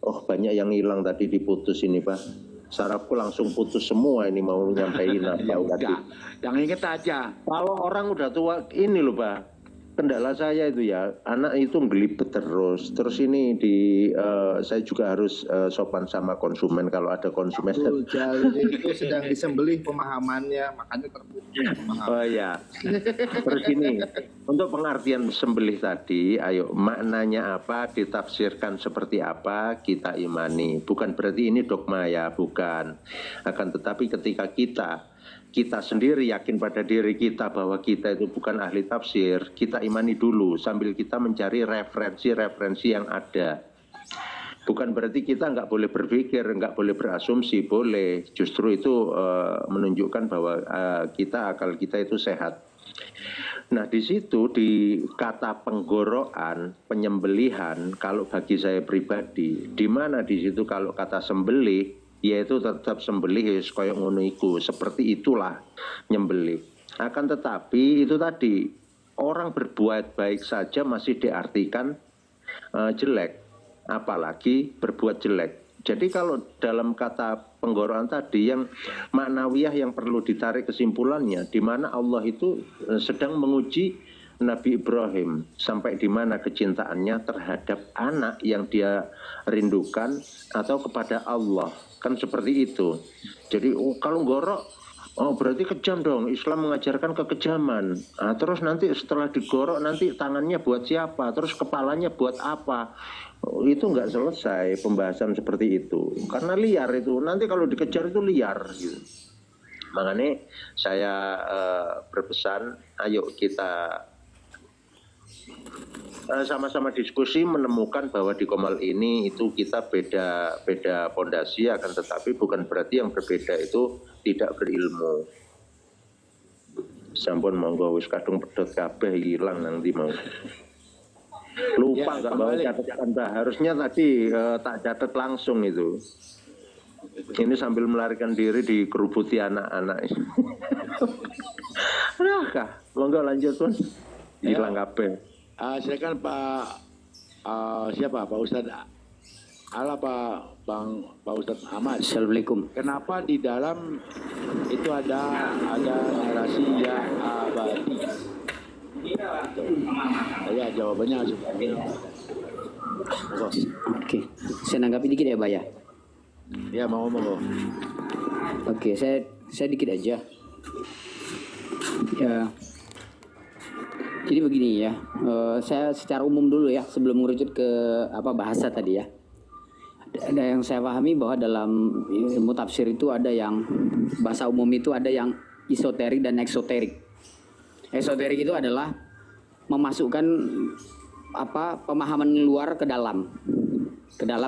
Oh, banyak yang hilang tadi, diputus ini Pak. Sarafku langsung putus semua ini mau nyampein apa Ya tadi. udah, yang inget aja. Kalau orang udah tua ini loh Pak, kendala saya itu ya anak itu ngelibet terus ini saya juga harus sopan sama konsumen kalau ada konsumen. Jadi itu sedang disembelih pemahamannya, makanya terputus pemahaman. Oh ya, terus ini untuk pengertian sembelih tadi, ayo maknanya apa, ditafsirkan seperti apa, kita imani. Bukan berarti ini dogma ya, bukan. Akan tetapi ketika kita sendiri yakin pada diri kita bahwa kita itu bukan ahli tafsir, kita imani dulu sambil kita mencari referensi-referensi yang ada. Bukan berarti kita nggak boleh berpikir, nggak boleh berasumsi, boleh. Justru itu menunjukkan bahwa akal kita itu sehat. Nah di situ di kata penggorokan, penyembelihan, kalau bagi saya pribadi, di mana di situ kalau kata sembelih, yaitu tetap sembelih koyok ngono iku, seperti itulah nyembelih. Akan tetapi itu tadi orang berbuat baik saja masih diartikan jelek, apalagi berbuat jelek. Jadi kalau dalam kata penggorokan tadi yang maknawiyah yang perlu ditarik kesimpulannya, di mana Allah itu sedang menguji Nabi Ibrahim sampai di mana kecintaannya terhadap anak yang dia rindukan atau kepada Allah. Kan seperti itu. Jadi kalau gorok, berarti kejam dong. Islam mengajarkan kekejaman. Nah, terus nanti setelah digorok nanti tangannya buat siapa? Terus kepalanya buat apa? Itu nggak selesai pembahasan seperti itu. Karena liar itu. Nanti kalau dikejar itu liar. Gitu. Makanya saya berpesan, ayo kita sama-sama diskusi menemukan bahwa di Qomal ini itu kita beda pondasi, akan tetapi bukan berarti yang berbeda itu tidak berilmu. Sampun monggo wis kadung pedot kabeh hilang nanti mau. Lupa nggak bawa catatan Pak. Harusnya tadi tak catat langsung itu. Ini sambil melarikan diri dikerubuti anak-anak. Nah, monggo lanjut Pun. Hilang kabeh. Silakan Pak siapa Pak Ustadz Halo Pak Ustadz Ahmad. Assalamualaikum. Kenapa di dalam itu ada narasi ya abadi? Ya jawabannya sebenarnya. Oke, saya nanggapi dikit ya, Pak ya. Ya mau. Oke, saya dikit aja. Ya. Jadi begini ya, saya secara umum dulu ya sebelum merujuk ke bahasa tadi ya. Ada yang saya pahami bahwa dalam ilmu tafsir itu ada yang bahasa umum itu ada yang esoterik dan eksoterik. Esoterik itu adalah memasukkan pemahaman luar ke dalam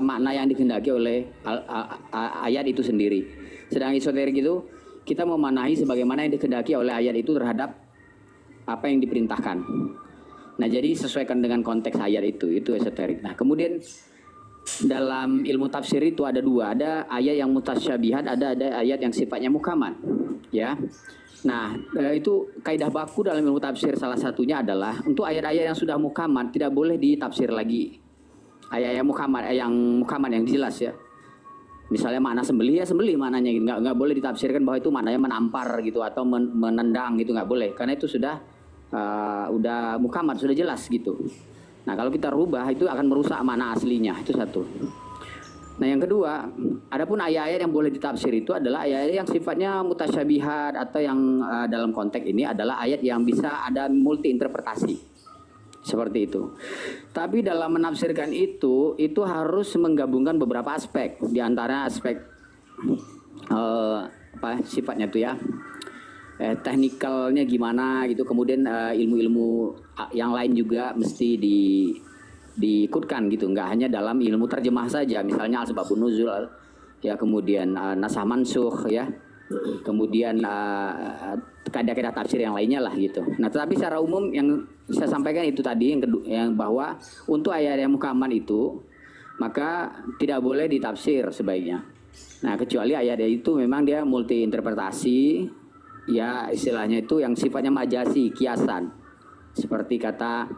makna yang dikehendaki oleh ayat itu sendiri. Sedang esoterik itu kita memanahi sebagaimana yang dikehendaki oleh ayat itu terhadap apa yang diperintahkan. Nah, jadi sesuaikan dengan konteks ayat itu esoterik. Nah, kemudian dalam ilmu tafsir itu ada dua, ada ayat yang mutasyabihat, ada ayat yang sifatnya muhkamat, ya. Nah, itu kaidah baku dalam ilmu tafsir salah satunya adalah untuk ayat-ayat yang sudah muhkamat tidak boleh ditafsir lagi. Ayat yang muhkamat yang jelas ya. Misalnya makna sembelih ya sembelih maknanya, nggak boleh ditafsirkan bahwa itu maknanya menampar gitu atau menendang gitu, nggak boleh karena itu sudah muhkamat, sudah jelas gitu. Nah, kalau kita rubah itu akan merusak makna aslinya, itu satu. Nah, yang kedua, adapun ayat-ayat yang boleh ditafsir itu adalah ayat-ayat yang sifatnya mutasyabihat atau yang dalam konteks ini adalah ayat yang bisa ada multi interpretasi. Seperti itu. Tapi dalam menafsirkan itu harus menggabungkan beberapa aspek. Di antara aspek sifatnya itu ya. Teknikalnya gimana gitu, kemudian ilmu-ilmu yang lain juga mesti diikutkan gitu, nggak hanya dalam ilmu terjemah saja, misalnya al-sebabun nuzul ya, kemudian nasah mansukh ya, kemudian kaidah-kaidah tafsir yang lainnya lah gitu. Nah, tetapi secara umum yang saya sampaikan itu tadi yang bahwa untuk ayat yang muhkamat itu maka tidak boleh ditafsir sebaiknya. Nah, kecuali ayat itu memang dia multi interpretasi. Ya, istilahnya itu yang sifatnya majasi, kiasan. Seperti kata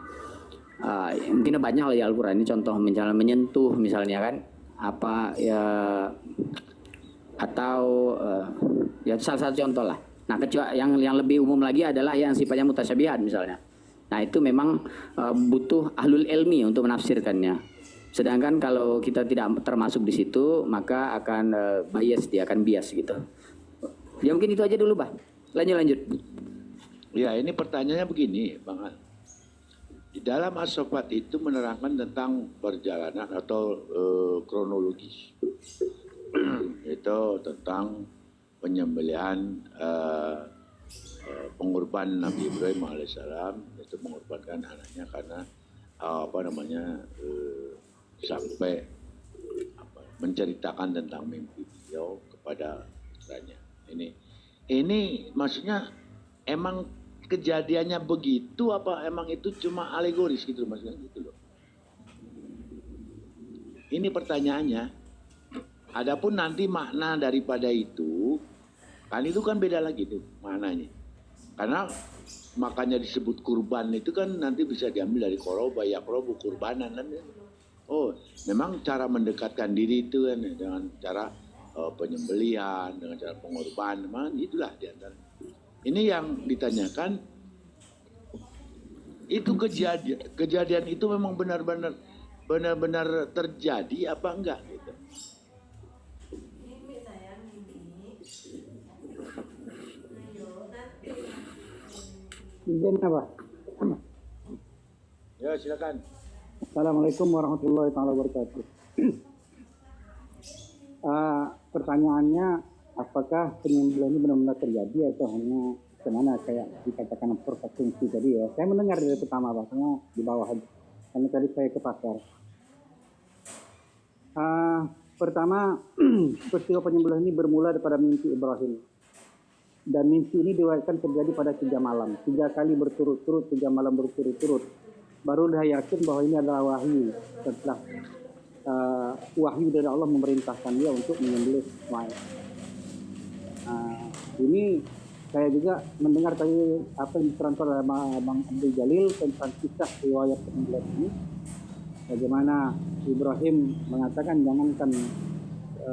mungkin banyak lah ya Al-Qur'an ini contoh, misalnya menyentuh misalnya kan atau ya salah satu contoh lah. Nah, kecuali yang lebih umum lagi adalah yang sifatnya mutasyabihat misalnya. Nah, itu memang butuh ahlul ilmi untuk menafsirkannya. Sedangkan kalau kita tidak termasuk di situ, maka akan dia akan bias gitu. Ya mungkin itu aja dulu, Pak. Lanjut. Ya, ini pertanyaannya begini, Bang Al. Di dalam as-sofat itu menerangkan tentang perjalanan atau kronologis. Itu tentang penyembelihan pengorban Nabi Ibrahim alaihissalam, itu mengorbankan anaknya karena sampai menceritakan tentang mimpi beliau kepada putranya. Ini maksudnya emang kejadiannya begitu apa emang itu cuma alegoris gitu maksudnya gitu loh. Ini pertanyaannya. Adapun nanti makna daripada itu kan beda lagi tuh maknanya. Karena makanya disebut kurban itu kan nanti bisa diambil dari koroba, yakrobu, kurbanan kan. Oh, memang cara mendekatkan diri itu kan dengan cara penyembelihan, dengan cara pengorbanan, memang itulah diantara. Ini yang ditanyakan, itu kejadian itu memang benar-benar terjadi apa enggak gitu. Izin apa? Ya, silakan. Assalamualaikum warahmatullahi wabarakatuh. Pertanyaannya, apakah penyembelihan ini benar-benar terjadi atau hanya kemana kayak dikatakan persepsi tadi ya? Saya mendengar dari pertama bahasanya di bawah aja, karena tadi saya ke pasar. Pertama, peristiwa penyembelihan ini bermula daripada mimpi Ibrahim. Dan mimpi ini diwakilkan terjadi pada 3 malam. 3 kali berturut-turut, 3 malam berturut-turut. Baru dia yakin bahwa ini adalah wahyu. Setelah wahyu dari Allah memerintahkan dia untuk menyembelih Ismail. Ini saya juga mendengar tadi apa yang diterangkan oleh Bang Abdul Jalil tentang kisah riwayat penyembelihan ini. Bagaimana Ibrahim mengatakan jangankan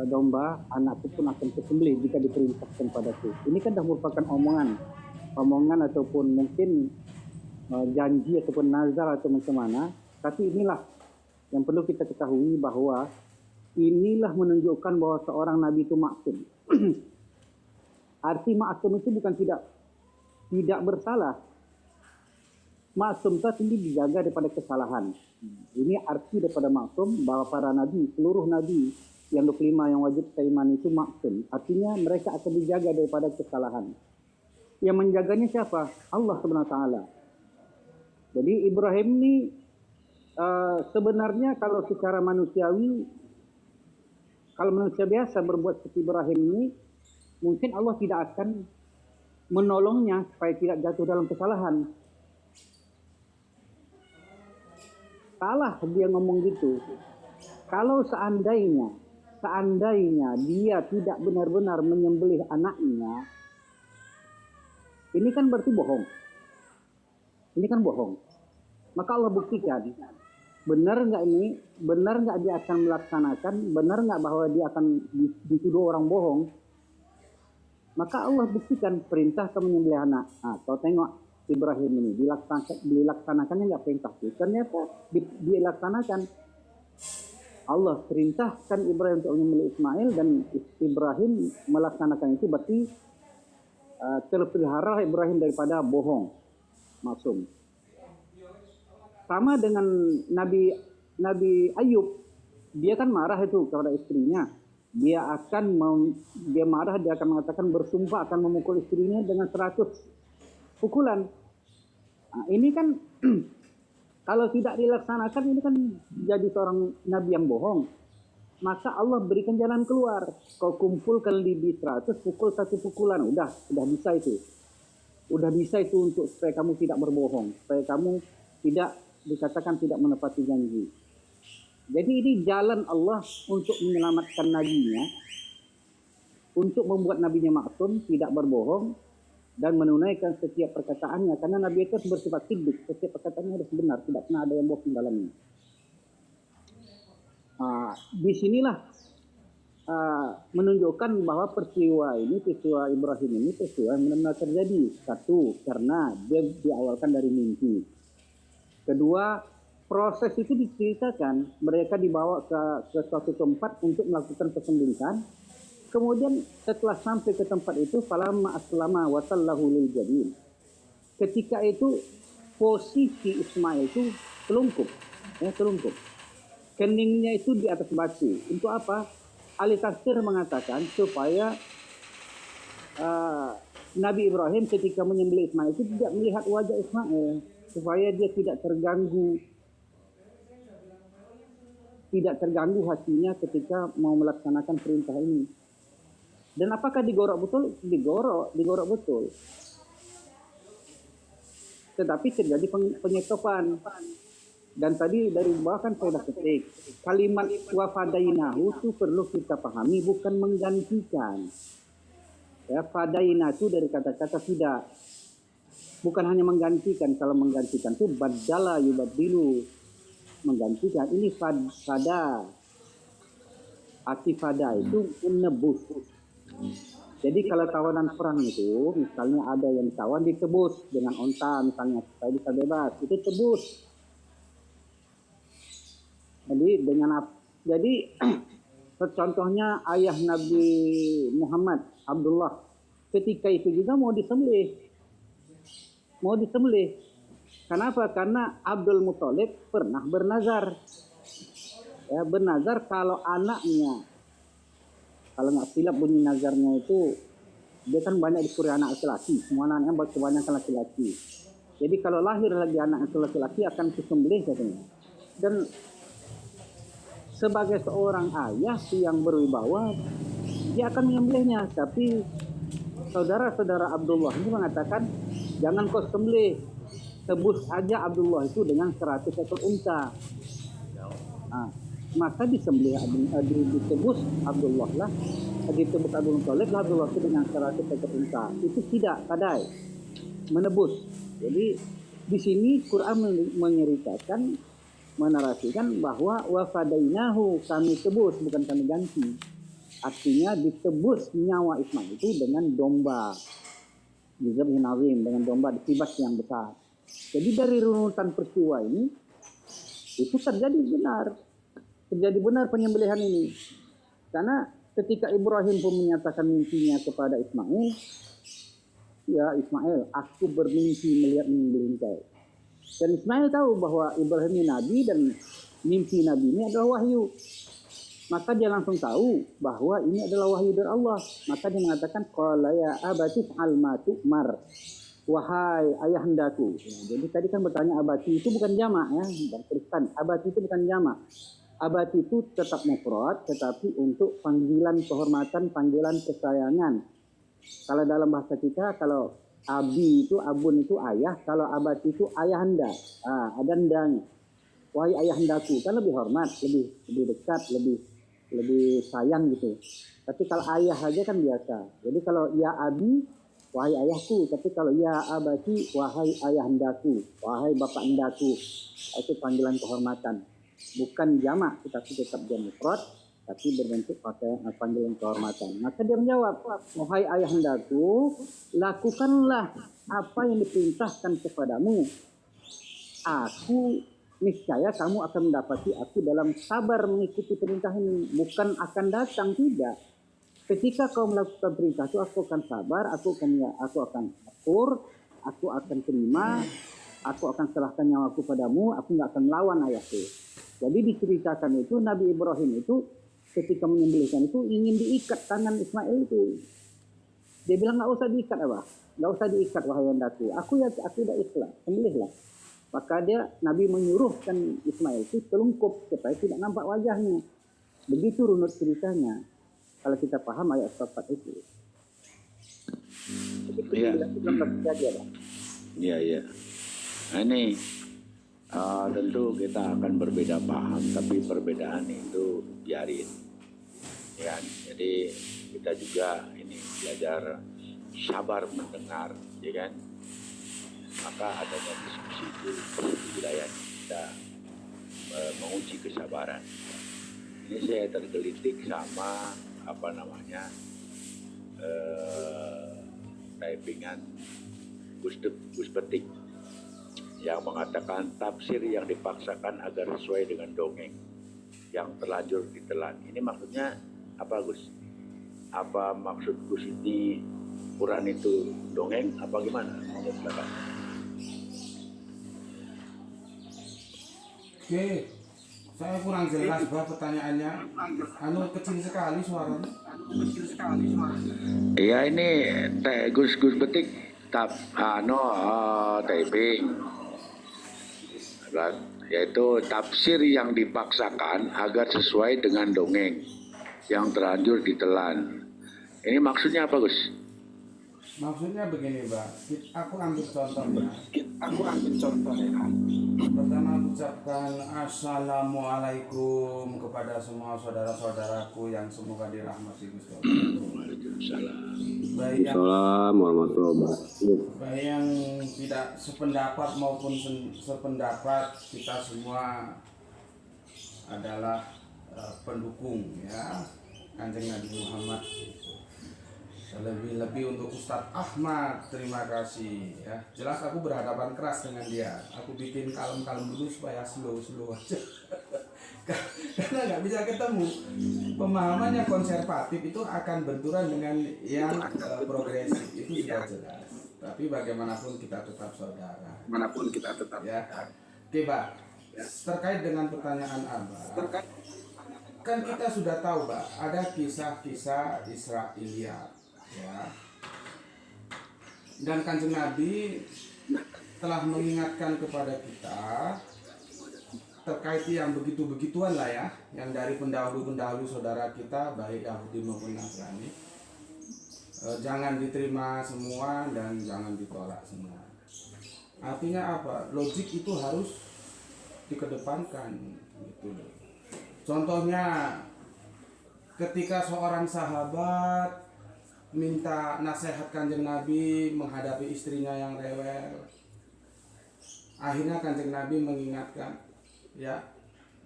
domba, anakku pun akan kusembelih jika diperintahkan padaku. Ini kan dah merupakan omongan ataupun mungkin janji ataupun nazar atau macam mana. Tapi inilah yang perlu kita ketahui, bahwa inilah menunjukkan bahwa seorang nabi itu maksum. Arti maksum itu bukan tidak bersalah. Maksum itu artinya dijaga daripada kesalahan. Ini arti daripada maksum, bahwa para nabi, seluruh nabi yang 25 yang wajib kita imani itu maksum. Artinya mereka akan dijaga daripada kesalahan. Yang menjaganya siapa? Allah SWT. Jadi Ibrahim ini sebenarnya kalau secara manusiawi, kalau manusia biasa berbuat seperti Ibrahim ini, mungkin Allah tidak akan menolongnya supaya tidak jatuh dalam kesalahan. Salah dia ngomong gitu. Kalau seandainya dia tidak benar-benar menyembelih anaknya, ini kan berarti bohong. Ini kan bohong. Maka Allah buktikan, benar nggak ini? Benar nggak dia akan melaksanakan? Benar nggak bahwa dia akan dituduh orang bohong? Maka Allah buktikan, perintahkan menyembelih anak. Kau tengok Ibrahim ini dilaksanakannya nggak perintah itu. Ternyata dilaksanakan. Allah perintahkan Ibrahim untuk menyembelih Ismail dan Ibrahim melaksanakan itu, berarti terpelihara Ibrahim daripada bohong, maksum. Sama dengan Nabi Ayub, dia kan marah itu kepada istrinya. Dia marah, dia akan mengatakan bersumpah akan memukul istrinya dengan 100 pukulan. Ini kan kalau tidak dilaksanakan, ini kan jadi seorang nabi yang bohong. Maka Allah berikan jalan keluar. Kau kumpulkan lebih 100, pukul 1 pukulan. Udah bisa itu. Udah bisa itu untuk supaya kamu tidak berbohong. Supaya kamu tidak dikatakan tidak menepati janji. Jadi ini jalan Allah untuk menyelamatkan nabinya. Untuk membuat nabinya maksum, tidak berbohong. Dan menunaikan setiap perkataannya. Karena Nabi itu bersifat siddiq. Setiap perkataannya harus benar. Tidak pernah ada yang bohong dalamnya. Disinilah menunjukkan bahwa peristiwa Ibrahim ini peristiwa yang benar-benar terjadi. Satu, karena dia diawalkan dari mimpi. Kedua, proses itu diceritakan. Mereka dibawa ke suatu tempat untuk melakukan persembelihan. Kemudian setelah sampai ke tempat itu, falamma aslama wa sallahu lil jabin. Ketika itu posisi Ismail itu telungkup. Keningnya itu di atas batu. Untuk apa? Ahli tafsir mengatakan supaya Nabi Ibrahim ketika menyembelih Ismail itu tidak melihat wajah Ismail, supaya dia tidak terganggu hatinya ketika mau melaksanakan perintah ini. Dan apakah digorok betul? Digorok betul. Tetapi terjadi penyetopan. Dan tadi dari bawah kan saya dah ketik. Kalimat wafadainahu itu perlu kita pahami, bukan menggantikan. Ya, fadaina itu dari kata-kata tidak. Bukan hanya menggantikan. Kalau menggantikan itu badala yubadilu. Menggantikan. Ini fada. Arti fada itu menebus. Jadi kalau tawanan perang itu, misalnya ada yang tawan ditebus dengan onta, misalnya supaya bisa bebas, itu tebus. Jadi contohnya ayah Nabi Muhammad, Abdullah, ketika itu juga mau disembelih. Kenapa? Karena Abdul Muthalib pernah bernazar. Ya, bernazar kalau anaknya, kalau nggak silap bunyi nazarnya itu, dia kan banyak disuruh anak laki-laki. Semua anaknya kebanyakan laki-laki. Jadi kalau lahir lagi anak itu laki-laki akan disembelih katanya. Dan sebagai seorang ayah yang berwibawa, dia akan menyembelihnya. Tapi saudara-saudara Abdullah ini mengatakan, jangan kau sembelih, tebus aja Abdullah itu dengan 100 ekor unta. Maka disembelih ditebus Abdullah lah, ditebus Abdul Muthalib lah Abdullah itu dengan 100 ekor unta. Itu tidak padai, menebus. Jadi di sini Quran menceritakan menarasikan bahwa wafadainahu, kami tebus, bukan kami ganti. Artinya ditebus nyawa Ismail itu dengan domba. Bizabhin azim, dengan domba ditibas yang besar. Jadi dari runutan peristiwa ini, itu terjadi benar penyembelihan ini. Karena ketika Ibrahim pun menyatakan mimpinya kepada Ismail, ya Ismail, aku bermimpi melihat menyembelih engkau. Dan Ismail tahu bahwa Ibrahim ini nabi dan mimpi nabi ini adalah wahyu. Maka dia langsung tahu bahwa ini adalah wahyu dari Allah. Maka dia mengatakan, qala ya abati fa'al ma tu'mar. Wahai ayahandaku. Ya, jadi tadi kan bertanya abati itu bukan jamak ya, dan tuliskan abati itu bukan jamak. Abati itu tetap mufrad, tetapi untuk panggilan kehormatan, panggilan kesayangan. Kalau dalam bahasa kita, kalau abi itu, abun itu ayah, kalau abati itu ayahanda, ada ndanya. Wahai ayahandaku, kan lebih hormat, lebih dekat, lebih sayang gitu. Tapi kalau ayah aja kan biasa. Jadi kalau ya abi, wahai ayahku. Tapi kalau ya abati, wahai ayahandaku, wahai bapak endaku, itu panggilan kehormatan. Bukan jamak, tetapi tetap dia mufrad, tapi berbentuk panggilan kehormatan. Maka dia menjawab, wahai ayahandaku, lakukanlah apa yang diperintahkan kepadamu. Aku niscaya kamu akan mendapati aku dalam sabar mengikuti perintah ini. Bukan akan datang, tidak. Ketika kau melakukan perintah itu, aku akan sabar, aku akan atur, aku akan terima, aku akan serahkan nyawaku padamu, aku nggak akan melawan ayahku. Jadi diceritakan itu Nabi Ibrahim itu ketika menyembelihkan itu ingin diikat tangan Ismail itu. Dia bilang nggak usah diikat nggak usah diikat wahai andaku. Aku udah ikhlas, sembelihlah. Maka Nabi menyuruhkan Ismail itu telungkup supaya tidak nampak wajahnya. Begitu runut ceritanya. Kalau kita paham ayat 4 itu. Iya. Nah, ini tentu kita akan berbeda paham, tapi perbedaan itu biarin. Ya, jadi kita juga ini belajar sabar mendengar, ya kan? Maka adanya diskusi itu di wilayah kita menguji kesabaran. Ini saya tergelitik sama typingan Gus Petik yang mengatakan tafsir yang dipaksakan agar sesuai dengan dongeng yang terlanjur ditelan. Ini maksudnya apa, Gus? Apa maksud Gus ini Quran itu dongeng apa gimana? Silakan. Oke, saya kurang jelas bah pertanyaannya. Kecil sekali suaranya. Iya, ini Gus Petik typing, yaitu tafsir yang dipaksakan agar sesuai dengan dongeng yang terlanjur ditelan. Ini maksudnya apa, Gus? Maksudnya begini, Mbak. Aku ambil contoh ya. Pertama ucapkan Assalamualaikum kepada semua saudara-saudaraku yang semoga dirahmati Gusti Allah. Waalaikumsalam. Baik yang tidak sependapat maupun sependapat, kita semua adalah pendukung ya Kanjeng Nabi Muhammad. Lebih untuk Ustadz Ahmad, terima kasih ya. Jelas aku berhadapan keras dengan dia. Aku bikin kalem-kalem dulu supaya slow aja. Karena nggak bisa ketemu. Pemahamannya konservatif itu akan benturan dengan yang progresif, itu sudah jelas. Tapi bagaimanapun kita tetap saudara. Ya. Oke, Pak. Terkait dengan pertanyaan Abah. Kan kita sudah tahu, Pak, ada kisah-kisah Israiliyat. Ya. Dan Kanjeng Nabi telah mengingatkan kepada kita terkait yang begitu-begituan lah ya, yang dari pendahulu-pendahulu saudara kita baik Yahudi maupun Nasrani, jangan diterima semua dan jangan ditolak semua. Artinya apa? Logik itu harus dikedepankan gitu. Contohnya ketika seorang sahabat minta nasihat Kanjeng Nabi menghadapi istrinya yang rewel, akhirnya Kanjeng Nabi mengingatkan, ya.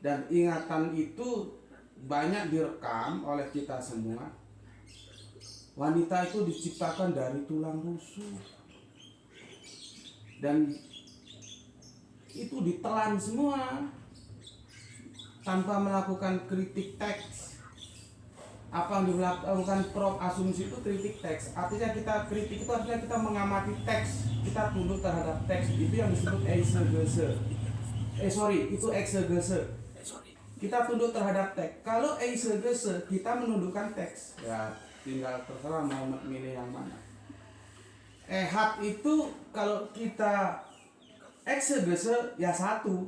Dan ingatan itu banyak direkam oleh kita semua. Wanita itu diciptakan dari tulang rusuk. Dan itu ditelan semua tanpa melakukan kritik teks. Apa yang dilakukan Prof asumsi itu kritik teks. Artinya kita kritik itu artinya kita mengamati teks, kita tunduk terhadap teks. Itu yang disebut exegese. Itu exegese. Kita tunduk terhadap teks. Kalau exegese kita menundukkan teks. Ya tinggal terserah mau milih yang mana. Ehad itu kalau kita exegese ya satu,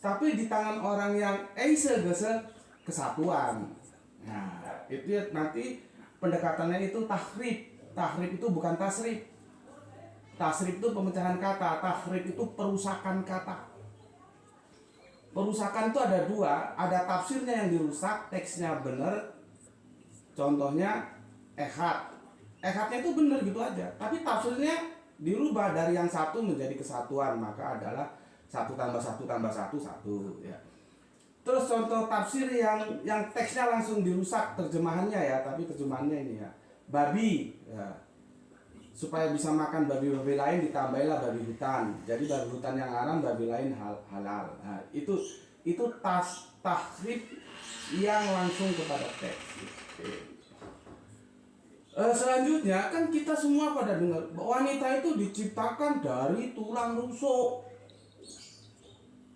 tapi di tangan orang yang exegese kesatuan. Nah, itu ya, nanti pendekatannya itu tahrib. Tahrib itu bukan tasrif. Tasrif itu pemecahan kata, tahrib itu perusakan kata. Perusakan itu ada dua, ada tafsirnya yang dirusak, teksnya benar. Contohnya ehad. Ehadnya itu benar gitu aja, tapi tafsirnya dirubah dari yang satu menjadi kesatuan, maka adalah 1 tambah 1 tambah 1 1 ya. Terus contoh tafsir yang teksnya langsung dirusak terjemahannya ya, tapi terjemahannya ini ya. Babi ya. Supaya bisa makan babi-babi lain ditambahilah babi hutan. Jadi babi hutan yang haram, babi lain halal. Nah, itu tahrif yang langsung kepada teks. Selanjutnya kan kita semua pada dengar wanita itu diciptakan dari tulang rusuk.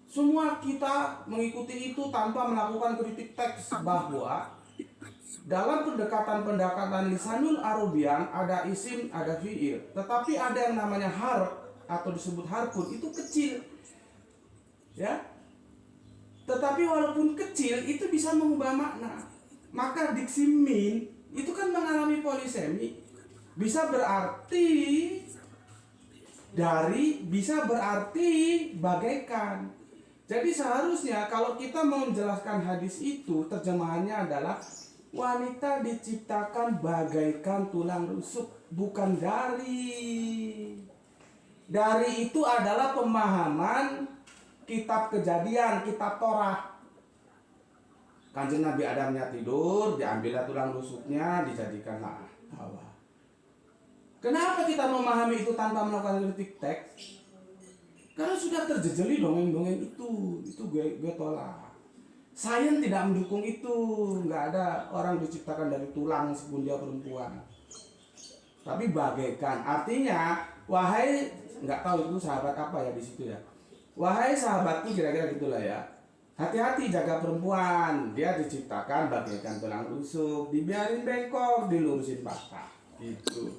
Semua kita mengikuti itu tanpa melakukan kritik teks, bahwa dalam pendekatan lisanul Arabian ada isim, ada fiil, tetapi ada yang namanya harf atau disebut harfun, itu kecil. Ya. Tetapi walaupun kecil itu bisa mengubah makna. Maka diksi min itu kan mengalami polisemi, bisa berarti dari, bisa berarti bagaikan. Jadi seharusnya kalau kita mau menjelaskan hadis itu, terjemahannya adalah wanita diciptakan bagaikan tulang rusuk, bukan dari. Dari itu adalah pemahaman kitab Kejadian, kitab Torah. Kanjeng Nabi Adamnya tidur, diambillah tulang rusuknya, dijadikanlah Hawa. Kenapa kita memahami itu tanpa melakukan kritik teks? Karena sudah terjejeli dongeng-dongeng itu gue tolak. Sains tidak mendukung itu, nggak ada orang diciptakan dari tulang meskipun dia perempuan. Tapi bagaikan, artinya, wahai, nggak tahu itu sahabat apa ya di situ ya. Wahai sahabatku, kira-kira gitulah ya. Hati-hati jaga perempuan, dia diciptakan bagaikan tulang rusuk, dibiarin bengkok, dilurusin patah, gitu.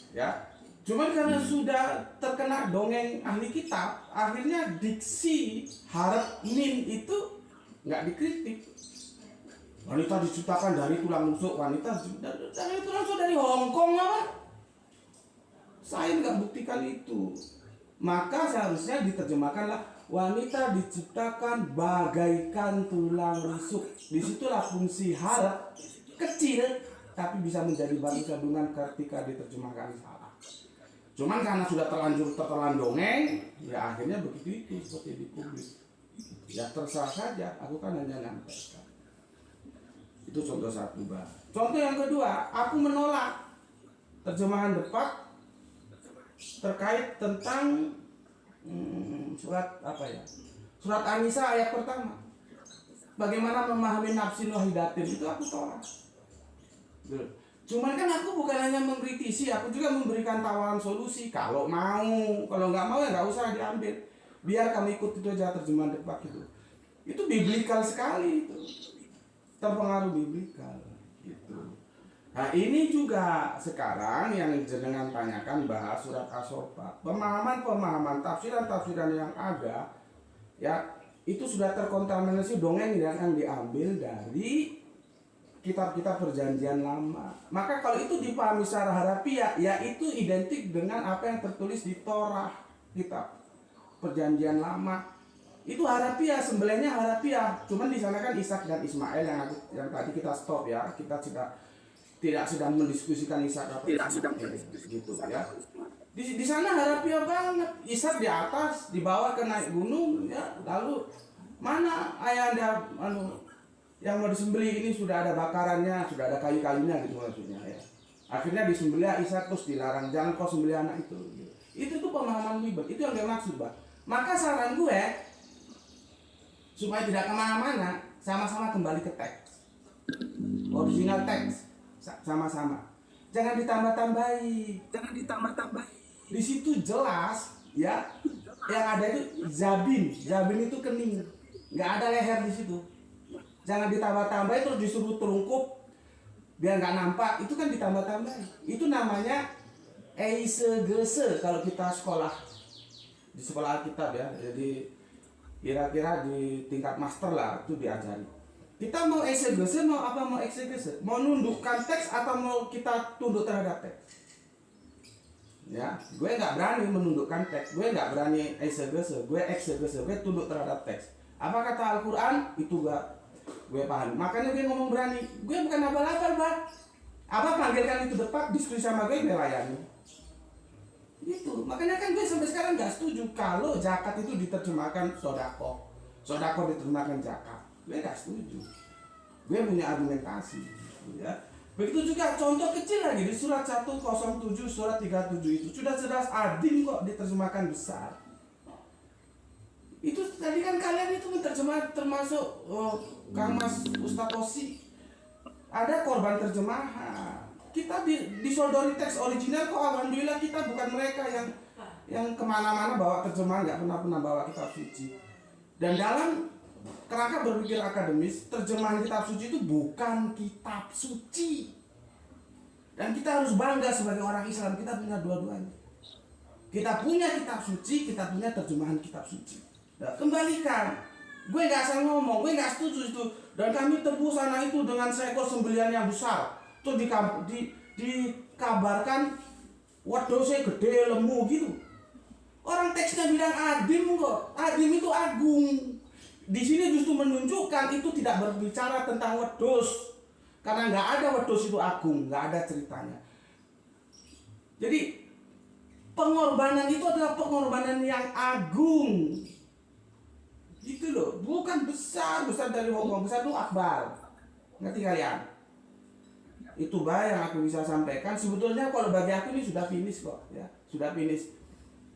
Ya, cuman karena sudah terkena dongeng ahli kitab, akhirnya diksi harap min itu nggak dikritik. Wanita diciptakan dari tulang rusuk, wanita dari tulang rusuk dari Hongkong lah. Saya nggak buktikan itu. Maka seharusnya diterjemahkanlah wanita diciptakan bagaikan tulang rusuk. Disitulah fungsi harap kecil, tapi bisa menjadi batu sandungan ketika diterjemahkan salah. Cuman karena sudah tertelan dongeng, ya akhirnya begitu itu seperti di publik. Ya terserah saja, aku kan hanya nyampaikan. Itu contoh satu, Bah. Contoh yang kedua, aku menolak terjemahan Depak terkait tentang surat apa ya? Surat An-Nisa ayat pertama. Bagaimana memahami nafsin wahidatin itu aku tolak. Cuman kan aku bukan hanya mengkritisi, aku juga memberikan tawaran solusi. Kalau mau, kalau nggak mau ya nggak usah diambil. Biar kami ikut itu aja terjemahan Depak itu. Itu biblikal sekali itu. Terpengaruh biblikal gitu. Nah ini juga sekarang yang jenengan tanyakan bahas surat As-Saffat. Pemahaman tafsiran yang ada ya itu sudah terkontaminasi dongeng yang diambil dari kitab-kitab perjanjian lama. Maka kalau itu dipahami secara harafiah, ya itu identik dengan apa yang tertulis di Torah, kitab perjanjian lama. Itu harafiah, sembelihnya harafiah. Cuman di sana kan Ishak dan Ismail yang tadi kita stop ya. Kita tidak sedang mendiskusikan Ishak apa gitu ya. Di sana harafiah banget. Ishak di atas, dibawa ke naik gunung ya, lalu Mana ayahanda yang mau disembelih ini sudah ada bakarannya, sudah ada kayu-kayunya gitu maksudnya ya. Akhirnya disembelih Ishak terus dilarang, jangan kau sembelih anak itu. Gitu. Itu tuh pemahaman ribet, itu yang dia maksud, Pak. Maka saran gue supaya tidak kemana-mana, sama-sama kembali ke teks, original teks, sama-sama. Jangan ditambah-tambahi, Di situ jelas ya, yang ada itu zabin itu kening, nggak ada leher di situ. Jangan ditambah-tambahi terus disuruh terungkup biar nggak nampak, itu kan ditambah-tambahi. Itu namanya eisegese kalau kita sekolah di sekolah Alkitab ya. Jadi kira-kira di tingkat master lah itu diajari. Kita mau exegese mau apa, mau exegese? Mau nundukkan teks atau mau kita tunduk terhadap teks? Ya, gue nggak berani menundukkan teks, gue nggak berani exegese, gue tunduk terhadap teks. Apa kata Al-Quran? Itu gue paham. Makanya gue ngomong berani. Gue bukan abal-abal, Pak. Apa panggilkan itu depan, diskusi sama gue layani. Gitu. Makanya kan gue sampai sekarang nggak setuju kalau zakat itu diterjemahkan sodako diterjemahkan zakat. Gue nggak setuju. Gue punya argumentasi. Ya. Begitu juga contoh kecil lagi di surat 107, surat 37 itu sudah jelas adil kok diterjemahkan besar. Itu tadi kan kalian itu menerjemah termasuk Kang Mas Ustadz Osi. Ada korban terjemahan. Kita disodori teks original kok, alhamdulillah kita bukan mereka yang kemana-mana bawa terjemahan, nggak pernah bawa kitab suci. Dan dalam kerangka berpikir akademis, terjemahan kitab suci itu bukan kitab suci. Dan kita harus bangga sebagai orang Islam, kita punya dua-duanya. Kita punya kitab suci, kita punya terjemahan kitab suci. Nah, kembalikan. Gue nggak asal ngomong, gue nggak setuju itu. Dan kami tebus anak itu dengan seekor sembelihan yang besar. Tuh dikabarkan wedose gede lemu gitu. Orang teksnya bilang adim kok. Adim itu agung. Di sini justru menunjukkan itu tidak berbicara tentang wedus. Karena nggak ada wedus itu agung, nggak ada ceritanya. Jadi pengorbanan itu adalah pengorbanan yang agung. Gitu loh, bukan besar dari ngomong besar itu akbar. Ngerti kalian? Itu yang aku bisa sampaikan. Sebetulnya kalau bagi aku ini sudah finish kok ya, sudah finish.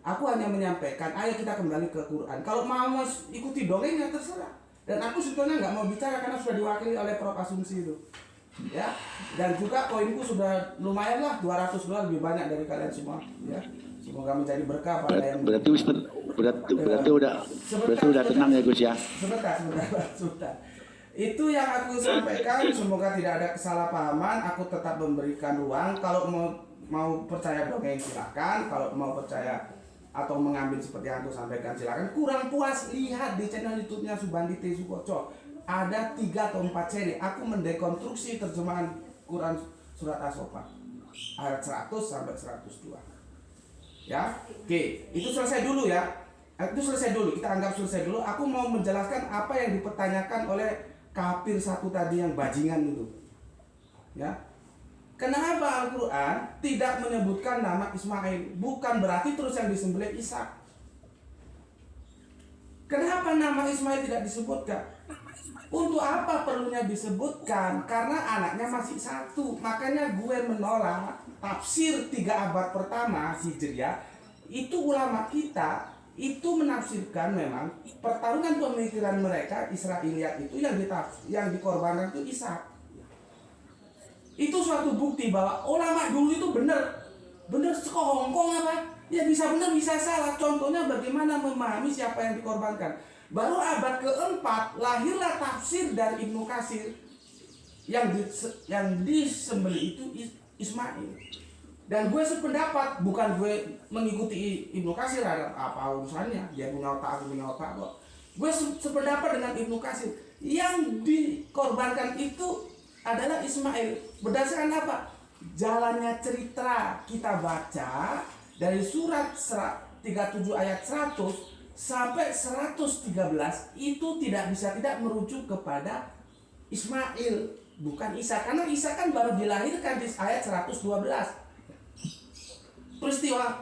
Aku hanya menyampaikan, ayo kita kembali ke Quran. Kalau mau ikuti dongeng ya terserah. Dan aku sebetulnya nggak mau bicara karena sudah diwakili oleh Prof Asumsi itu. Ya. Dan juga poinku sudah lumayan lah, 200 dolar lebih banyak dari kalian semua. Ya. Semoga menjadi berkah pada yang berarti udah tenang ya Gus ya. Sebentar. Itu yang aku sampaikan, semoga tidak ada kesalahpahaman. Aku tetap memberikan ruang. Kalau mau percaya dongeng silakan, kalau mau percaya atau mengambil seperti yang aku sampaikan silakan. Kurang puas, lihat di channel YouTube-nya Subandi T. Sukoco. Ada 3 atau 4 seri. Aku mendekonstruksi terjemahan Quran surat As-Saffat ayat 100 sampai 102. Ya, oke, itu selesai dulu ya. Itu selesai dulu, kita anggap selesai dulu. Aku mau menjelaskan apa yang dipertanyakan oleh kafir satu tadi yang bajingan itu. Ya. Kenapa Al-Quran tidak menyebutkan nama Ismail? Bukan berarti terus yang disembelih Ishak. Kenapa nama Ismail tidak disebutkan? Untuk apa perlunya disebutkan? Karena anaknya masih satu. Makanya gue menolak tafsir 3 abad pertama Hijriah. Itu ulama kita itu menafsirkan memang pertarungan pemikiran mereka Israiliyat itu yang dikorbankan itu Ishak. Itu suatu bukti bahwa ulama dulu itu benar sekongkong apa? Ya bisa benar bisa salah. Contohnya bagaimana memahami siapa yang dikorbankan. Baru abad keempat lahirlah tafsir dari Ibnu Katsir yang disembelih itu Ismail. Dan gue sependapat, bukan gue mengikuti Ibnu Katsir, ada apa urusannya? Dia punya otak, aku punya otak kok. Gue sependapat dengan Ibnu Katsir. Yang dikorbankan itu adalah Ismail. Berdasarkan apa? Jalannya cerita kita baca dari surat 37 ayat 100 sampai 113 itu tidak merujuk kepada Ismail, bukan Isa. Karena Isa kan baru dilahirkan di ayat 112. Peristiwa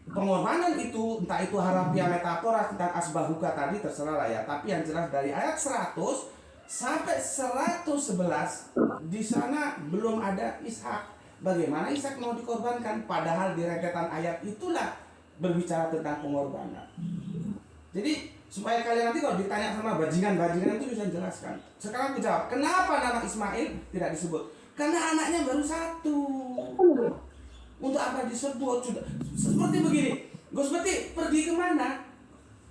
pengorbanan itu, entah itu harafiah metafora tentang asbahuka tadi terserah lah ya, tapi yang jelas dari ayat 100 sampai 111 di sana belum ada Ishak. Bagaimana Ishak mau dikorbankan? Padahal di rentetan ayat itulah berbicara tentang pengorbanan. Jadi supaya kalian nanti kalau ditanya sama bajingan-bajingan itu bisa jelaskan. Sekarang aku jawab, kenapa nama Ismail tidak disebut? Karena anaknya baru 1. Untuk apa disebut? Sudah seperti begini, Gus Beti pergi kemana?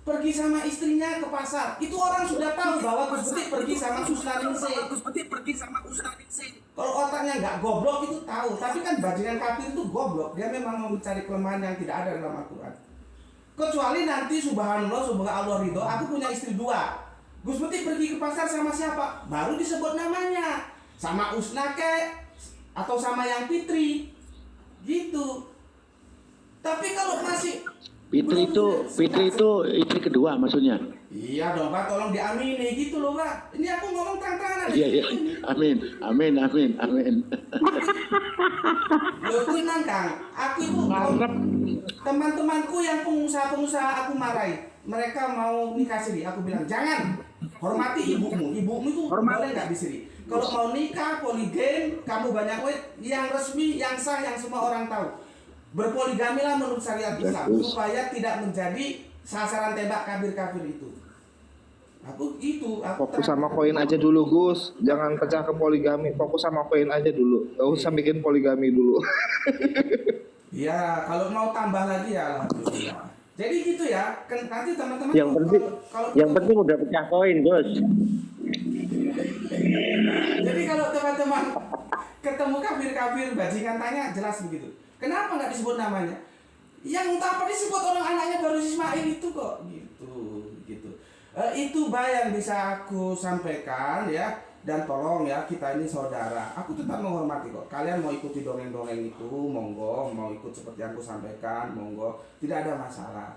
Pergi sama istrinya ke pasar. Itu orang sudah tahu bahwa Gus Beti pergi sama Ustaningsih. Kalau otaknya nggak goblok itu tahu. Tapi kan bajingan kafir itu goblok. Dia memang mau mencari kelemahan yang tidak ada dalam Al-Quran. Kecuali nanti subhanallah, subhanallah ridho, aku punya istri 2. Gus Beti pergi ke pasar sama siapa? Baru disebut namanya. Sama Usnake atau sama yang Fitri. Gitu. Tapi kalau masih Fitri itu istri kedua maksudnya. iya dong Pak, tolong diamini gitu loh Pak. Ini aku ngomong terang-terangan. Iya. Amin. Loh tenang Kang, aku itu teman-temanku yang pengusaha-pengusaha aku marahi. Mereka mau nikah siri, aku bilang jangan. Hormati ibumu itu boleh nggak disiri. Kalau mau nikah poligen, kamu banyak duit, yang resmi, yang sah, yang semua orang tahu. Berpoligamilah menurut syariat Islam supaya tidak menjadi sasaran tembak kafir-kafir itu. Aku Fokus sama koin aja dulu Gus, jangan pecah ke poligami. Fokus sama koin aja dulu, gak usah bikin poligami dulu. Ya kalau mau tambah lagi ya alhamdulillah. Jadi gitu ya, nanti teman-teman. Yang penting udah pecah koin Gus. Jadi kalau teman-teman ketemu kafir-kafir bajingan tanya jelas begitu. Kenapa nggak disebut namanya? Yang tak apa disebut orang anaknya baru Ismail itu kok gitu. Itu yang bisa aku sampaikan ya. Dan tolong ya, kita ini saudara. Aku tetap menghormati kok. Kalian mau ikuti dongeng-dongeng itu, monggo. Mau ikut seperti yang aku sampaikan, monggo. Tidak ada masalah.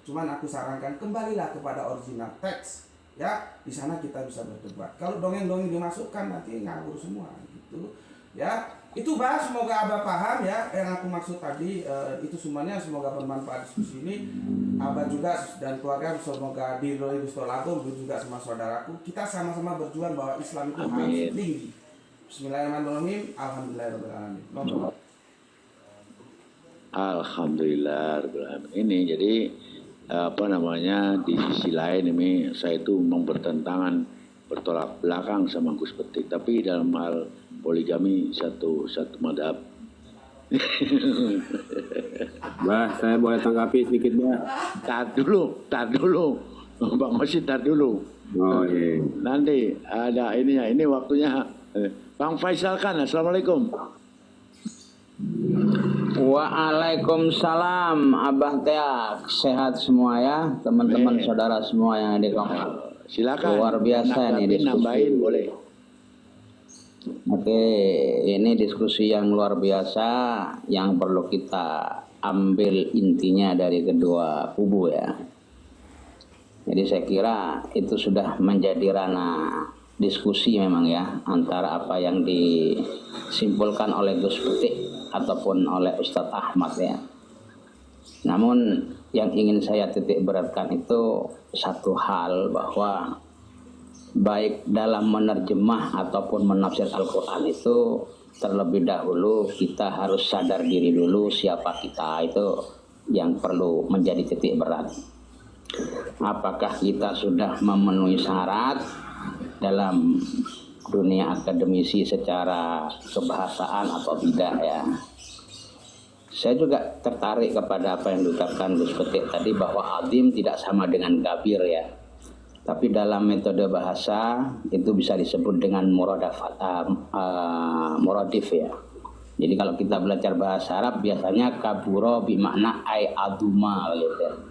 Cuman aku sarankan kembalilah kepada original teks. Ya, di sana kita bisa berdebat. Kalau dongeng-dongeng dimasukkan nanti ngawur semua gitu. Ya, itu bahas semoga Abah paham ya yang aku maksud tadi. Itu semuanya semoga bermanfaat diskusi ini. Abah juga dan keluarga semoga diridhoi Gusti Allah, juga sama saudaraku. Kita sama-sama berjuang bahwa Islam itu harus tinggi. Bismillahirrahmanirrahim. Alhamdulillahirobbilalamin. Alhamdulillah. Ini jadi di sisi lain ini saya itu memang bertentangan, bertolak belakang sama Gus Beti, tapi dalam hal poligami satu madhab. Bah, saya boleh tanggapi sedikit Bah. Tar dulu. Bang Osi tar dulu. Oh iya. Nanti ada ininya, ini waktunya. Bang Faisal kan, assalamualaikum. Waalaikumsalam, Abah Teak, sehat semua ya, teman-teman saudara semua yang ada di kampung. Silakan. Luar biasa nih diskusi. Nambahin boleh. Oke, ini diskusi yang luar biasa yang perlu kita ambil intinya dari kedua kubu ya. Jadi saya kira itu sudah menjadi ranah diskusi memang ya, antara apa yang disimpulkan oleh Gus Beti ataupun oleh Ustadz Ahmad ya. Namun yang ingin saya titik beratkan itu satu hal, bahwa baik dalam menerjemah ataupun menafsir Al-Quran itu terlebih dahulu kita harus sadar diri dulu siapa kita, itu yang perlu menjadi titik berat. Apakah kita sudah memenuhi syarat dalam dunia akademisi secara kebahasaan atau tidak ya. Saya juga tertarik kepada apa yang diucapkan Gus Beti tadi, bahwa azim tidak sama dengan kabir ya. Tapi dalam metode bahasa itu bisa disebut dengan muradif ya. Jadi kalau kita belajar bahasa Arab biasanya kaburo bermakna ay aduma gitu.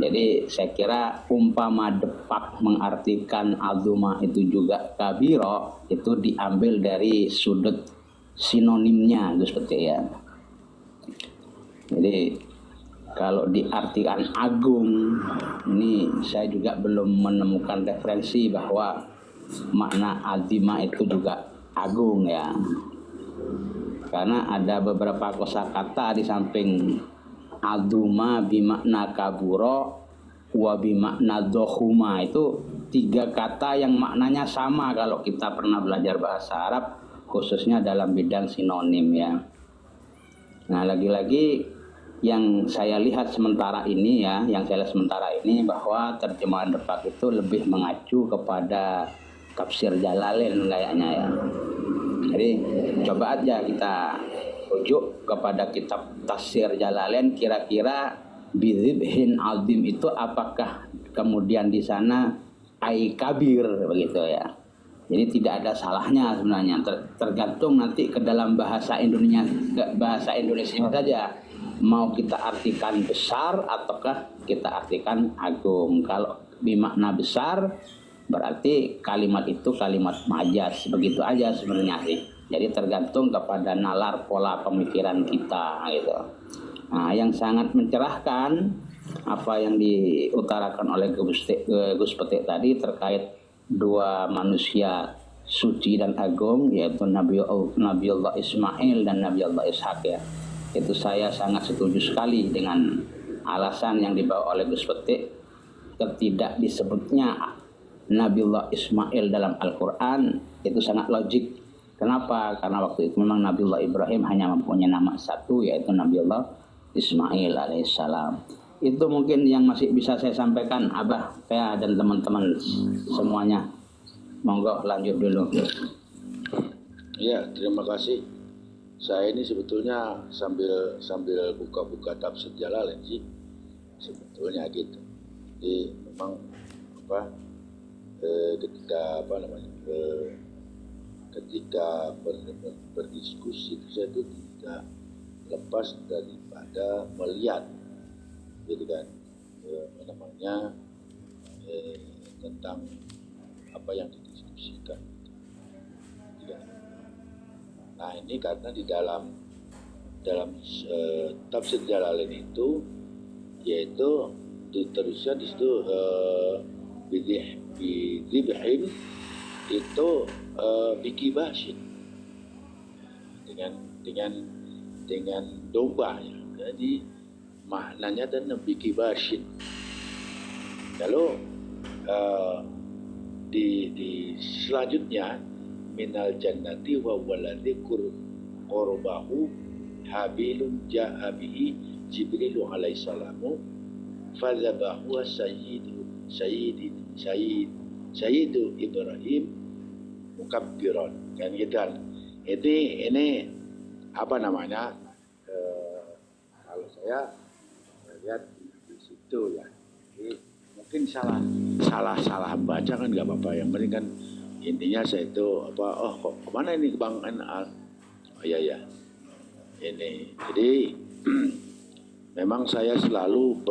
Jadi saya kira umpama depak mengartikan aduma itu juga kabiro, itu diambil dari sudut sinonimnya seperti ya. Jadi kalau diartikan agung, ini saya juga belum menemukan referensi bahwa makna azimah itu juga agung ya. Karena ada beberapa kosakata di samping aduma bimakna kaburo wa bimakna dohuma. Itu 3 kata yang maknanya sama kalau kita pernah belajar bahasa Arab, khususnya dalam bidang sinonim ya. Nah, lagi-lagi yang saya lihat sementara ini bahwa terjemahan Depak itu lebih mengacu kepada tafsir Jalalain kayaknya ya. Jadi coba aja kita rujuk kepada kitab tafsir Jalalain, kira-kira bidzibhin azim itu apakah kemudian di sana ai kabir begitu ya. Jadi tidak ada salahnya sebenarnya, tergantung nanti ke dalam bahasa Indonesia saja, mau kita artikan besar ataukah kita artikan agung. Kalau bermakna besar berarti kalimat itu kalimat majaz, begitu aja sebenarnya sih. Jadi tergantung kepada nalar pola pemikiran kita gitu. Nah, yang sangat mencerahkan apa yang diutarakan oleh Gus Petik tadi terkait 2 manusia suci dan agung, yaitu Nabiullah Ismail dan Nabiullah Ishak ya. Itu saya sangat setuju sekali dengan alasan yang dibawa oleh Gus Petik, tidak disebutnya Nabiullah Ismail dalam Al-Quran itu sangat logik. Kenapa? Karena waktu itu memang Nabiullah Ibrahim hanya mempunyai nama satu, yaitu Nabiullah Ismail alaihissalam. Itu mungkin yang masih bisa saya sampaikan, Abah, saya dan teman-teman semuanya. Monggo lanjut dulu. Ya, terima kasih. Saya ini sebetulnya sambil buka-buka tafsir Jalalain sih, sebetulnya gitu. Jadi memang ketika berdiskusi saya itu tidak lepas daripada melihat gitu kan tentang apa yang didiskusikan ya. Nah ini karena di dalam tafsir Jalalain itu yaitu diteruskan di situ bidhibhin itu bikibasin dengan domba ya. Jadi maknanya dan bikibasin. Lalu di selanjutnya minal jannati wa waladi qurbahu habilun ja'a bihi Jibrilu alaihissalamu fadzabahu sayyidu Ibrahim mukabbiron kan gitu kan. Ini apa namanya kalau saya lihat di situ ya. Jadi mungkin salah baca kan nggak apa-apa, yang penting kan intinya saya itu kok kemana ini Bang Al? Oh iya ini jadi memang saya selalu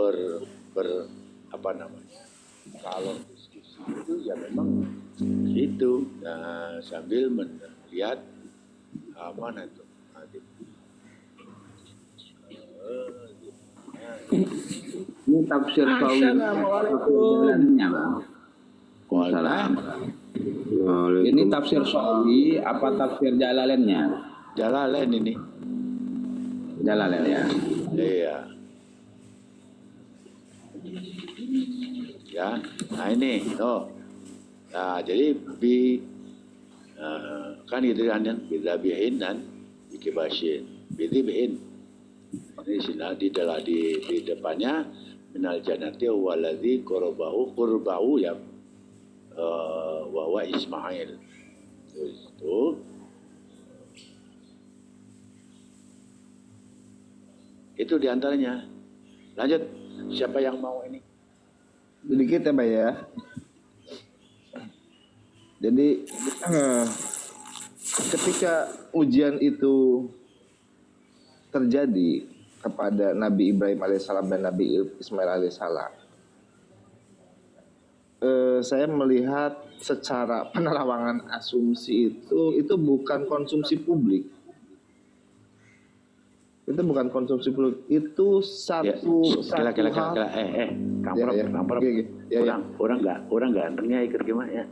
kalau diskusi itu ya memang itu sambil melihat mana itu Ini tafsir Sawi. Ini tafsir Sawi apa tafsir Jalalainnya? Jalalain ini. Jalalain ya. Iya. Ya, nah ini, nah jadi kan gitu kan bidabihin dan bikibasin, bidibihin. Ini di depannya minal jannati waladzi qurbahu ya wa Ismail. Itu diantaranya. Lanjut, siapa yang mau ini? Sedikit ya Pak ya. Jadi ketika ujian itu terjadi kepada Nabi Ibrahim alaihissalam dan Nabi Ismail alaihissalam, saya melihat secara penerawangan asumsi itu bukan konsumsi publik. Itu bukan konsumsi publik, itu satu hal. Kamprop. Orang gantengnya ikut gimana ya?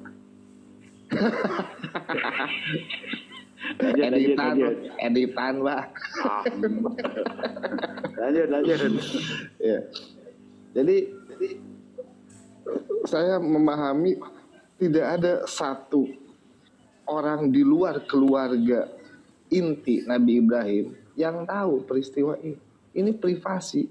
Editan Pak. Lanjut. Ya. Jadi saya memahami tidak ada satu orang di luar keluarga inti Nabi Ibrahim yang tahu peristiwa ini. Ini privasi